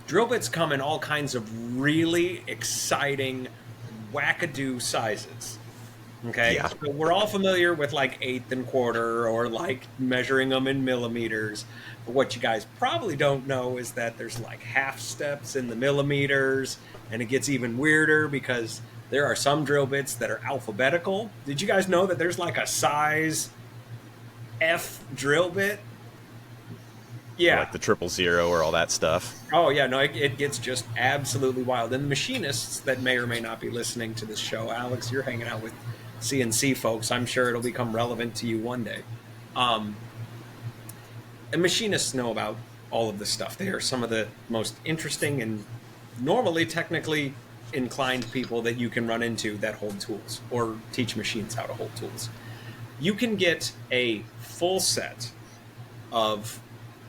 Drill bits come in all kinds of really exciting, wackadoo sizes. Okay, yeah. So we're all familiar with like 1/8 and 1/4 or like measuring them in millimeters. But what you guys probably don't know is that there's like half steps in the millimeters, and it gets even weirder because there are some drill bits that are alphabetical. Did you guys know that there's like a size F drill bit? Yeah. Like the 000 or all that stuff. Oh, yeah, no, it gets just absolutely wild. And the machinists that may or may not be listening to this show, Alex, you're hanging out with CNC folks. I'm sure it'll become relevant to you one day. And machinists know about all of this stuff. They are some of the most interesting and normally technically inclined people that you can run into that hold tools or teach machines how to hold tools. You can get a full set of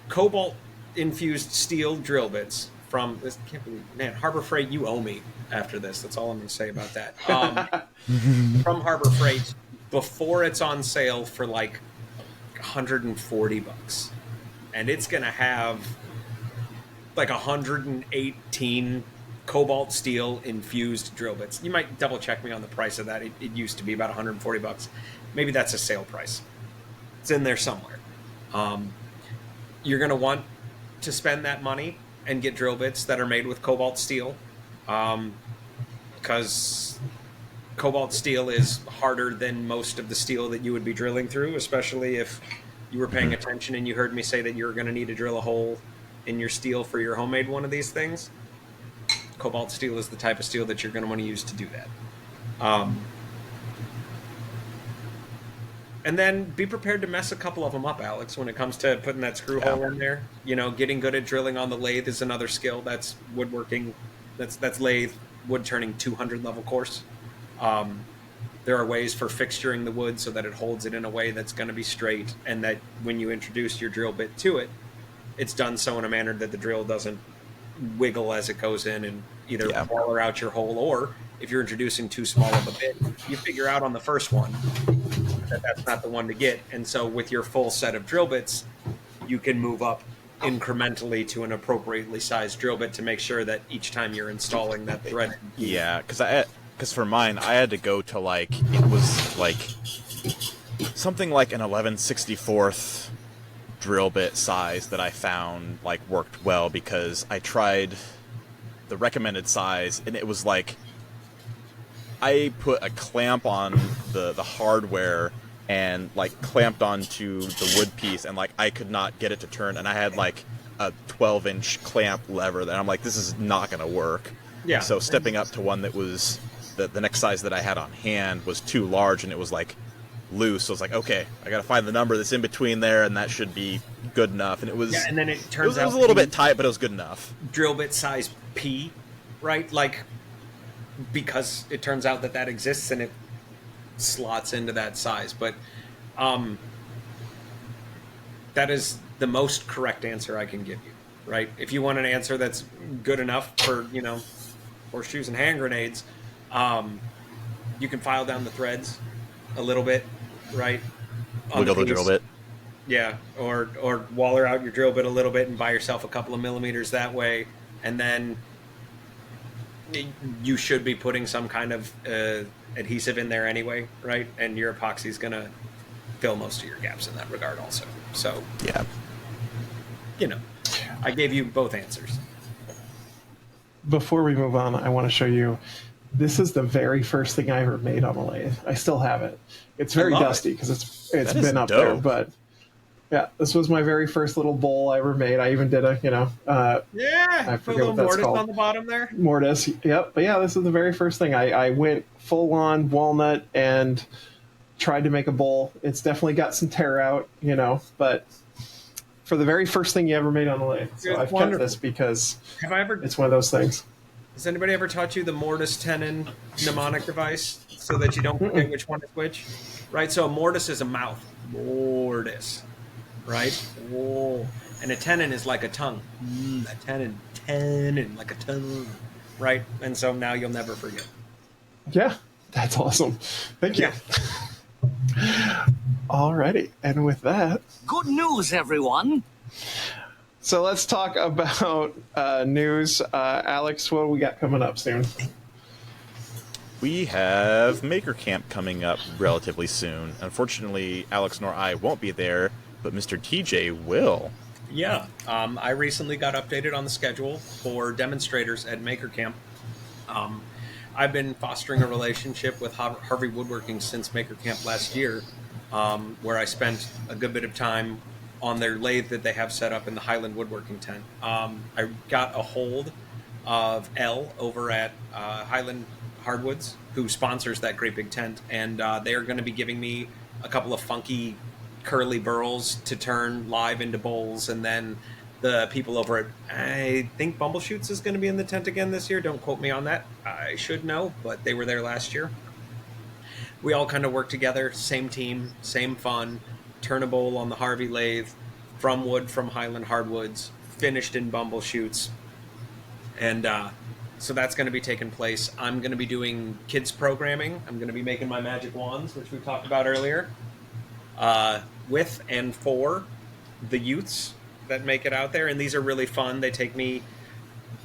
cobalt-infused steel drill bits from this. Can't believe, man, Harbor Freight, you owe me after this. That's all I'm going to say about that. From Harbor Freight, before it's on sale for like $140, and it's going to have like 118 cobalt steel infused drill bits. You might double check me on the price of that. It used to be about $140. Maybe that's a sale price. It's in there somewhere. You're going to want to spend that money and get drill bits that are made with cobalt steel, because cobalt steel is harder than most of the steel that you would be drilling through, especially if you were paying attention and you heard me say that you're going to need to drill a hole in your steel for your homemade one of these things. Cobalt steel is the type of steel that you're going to want to use to do that. And then be prepared to mess a couple of them up, Alex, when it comes to putting that screw hole in there. You know, getting good at drilling on the lathe is another skill. That's woodworking. That's lathe, wood turning 200 level course. There are ways for fixturing the wood so that it holds it in a way that's going to be straight, and that when you introduce your drill bit to it, it's done so in a manner that the drill doesn't wiggle as it goes in and either waller out your hole, or if you're introducing too small of a bit, you figure out on the first one that that's not the one to get. And so with your full set of drill bits, you can move up incrementally to an appropriately sized drill bit to make sure that each time you're installing that thread. Yeah, because for mine, I had to go to like, it was like something like an 11/64 drill bit size that I found like worked well, because I tried the recommended size and it was like, I put a clamp on the hardware and like clamped onto the wood piece, and like I could not get it to turn, and I had like a 12-inch clamp lever that I'm like, this is not going to work. Yeah. So stepping up to one that was the next size that I had on hand was too large, and it was like loose. So I was like, okay, I got to find the number that's in between there, and that should be good enough. And it was, and then it turns it out was a little bit tight, but it was good enough. Drill bit size P, right? Like, because it turns out that exists and it slots into that size. But that is the most correct answer I can give you, right? If you want an answer that's good enough for, you know, horseshoes and hand grenades, you can file down the threads a little bit, right? Wiggle the drill bit. Yeah, or waller out your drill bit a little bit and buy yourself a couple of millimeters that way, and then you should be putting some kind of adhesive in there anyway, right? And your epoxy is going to fill most of your gaps in that regard also. So, yeah, you know, I gave you both answers. Before we move on, I want to show you, this is the very first thing I ever made on a lathe. I still have it. It's very dusty because it's been up there, but yeah, this was my very first little bowl I ever made. I even did a, I forget what that's called. On the bottom there. Mortise, yep. But yeah, this is the very first thing. I went full on walnut and tried to make a bowl. It's definitely got some tear out, but for the very first thing you ever made on the lathe. So I've kept this because it's one of those things. Has anybody ever taught you the mortise tenon mnemonic device so that you don't forget which one is which? Right? So a mortise is a mouth. Mortise. Right? Whoa. And a tenon is like a tongue. A tenon, like a tongue. Right? And so now you'll never forget. Yeah, that's awesome. Thank you. Alrighty. And with that... Good news, everyone. So let's talk about news. Alex, what do we got coming up soon? We have Maker Camp coming up relatively soon. Unfortunately, Alex nor I won't be there, but Mr. TJ will. Yeah, I recently got updated on the schedule for demonstrators at Maker Camp. I've been fostering a relationship with Harvey Woodworking since Maker Camp last year, where I spent a good bit of time on their lathe that they have set up in the Highland Woodworking tent. I got a hold of Elle over at Highland Hardwoods, who sponsors that great big tent, and they are going to be giving me a couple of funky curly burls to turn live into bowls, and then the people over at, I think Bumbleshoots is going to be in the tent again this year. Don't quote me on that. I should know, but they were there last year. We all kind of work together, same team, same fun, turn a bowl on the Harvey lathe, from wood from Highland Hardwoods, finished in Bumbleshoots. And so that's going to be taking place. I'm going to be doing kids programming. I'm going to be making my magic wands, which we talked about earlier, with and for the youths that make it out there. And these are really fun. They take me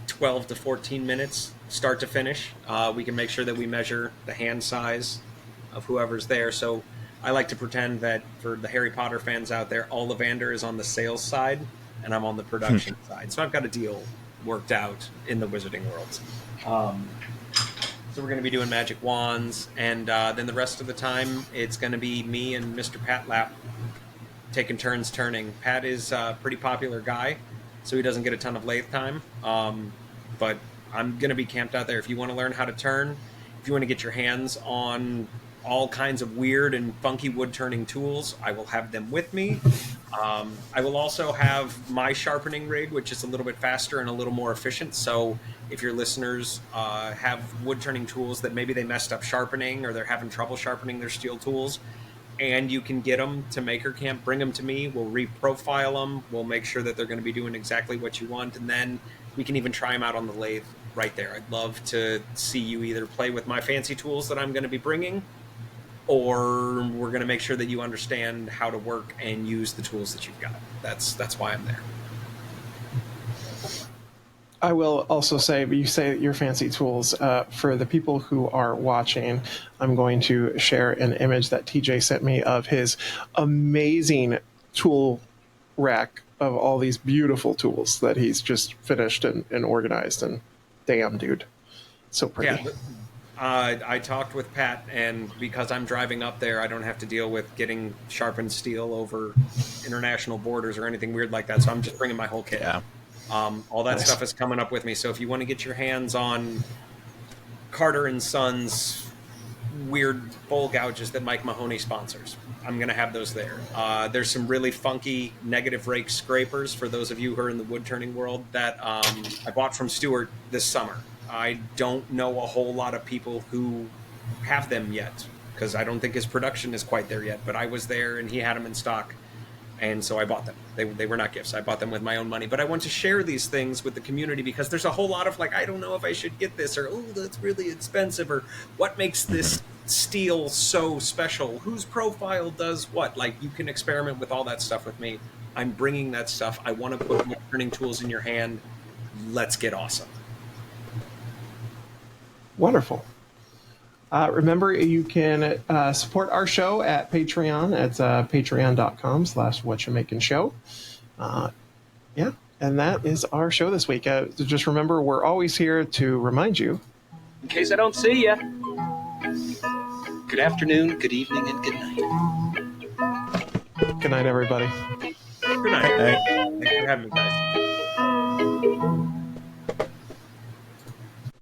12 to 14 minutes, start to finish. We can make sure that we measure the hand size of whoever's there. So I like to pretend that for the Harry Potter fans out there, Ollivander is on the sales side and I'm on the production side. So I've got a deal worked out in the wizarding world. So we're going to be doing magic wands, and then the rest of the time it's going to be me and Mr. Pat Lapp taking turns turning. Pat is a pretty popular guy, so he doesn't get a ton of lathe time, but I'm going to be camped out there. If you want to learn how to turn, if you want to get your hands on all kinds of weird and funky wood turning tools, I will have them with me. I will also have my sharpening rig, which is a little bit faster and a little more efficient. So if your listeners have wood turning tools that maybe they messed up sharpening, or they're having trouble sharpening their steel tools, and you can get them to Maker Camp, bring them to me. We'll reprofile them. We'll make sure that they're going to be doing exactly what you want. And then we can even try them out on the lathe right there. I'd love to see you either play with my fancy tools that I'm going to be bringing, or we're going to make sure that you understand how to work and use the tools that you've got. That's why I'm there. I will also say, you say your fancy tools. For the people who are watching, I'm going to share an image that TJ sent me of his amazing tool rack of all these beautiful tools that he's just finished and organized. And damn, dude, so pretty. Yeah, I talked with Pat, and because I'm driving up there, I don't have to deal with getting sharpened steel over international borders or anything weird like that. So I'm just bringing my whole kit. Yeah. All that stuff is coming up with me. So if you want to get your hands on Carter and Sons weird bowl gouges that Mike Mahoney sponsors, I'm going to have those there. There's some really funky negative rake scrapers for those of you who are in the wood turning world that I bought from Stuart this summer. I don't know a whole lot of people who have them yet, because I don't think his production is quite there yet, but I was there and he had them in stock. And so I bought them. They were not gifts. I bought them with my own money. But I want to share these things with the community, because there's a whole lot of like, I don't know if I should get this, or, oh, that's really expensive, or what makes this steel so special? Whose profile does what? Like, you can experiment with all that stuff with me. I'm bringing that stuff. I want to put more turning tools in your hand. Let's get awesome. Wonderful. Remember, you can support our show at Patreon at patreon.com/whatchamakinshow. Yeah, and that is our show this week. Just remember, we're always here to remind you. In case I don't see you. Good afternoon, good evening, and good night. Good night, everybody. Good night. Thanks for having me, guys.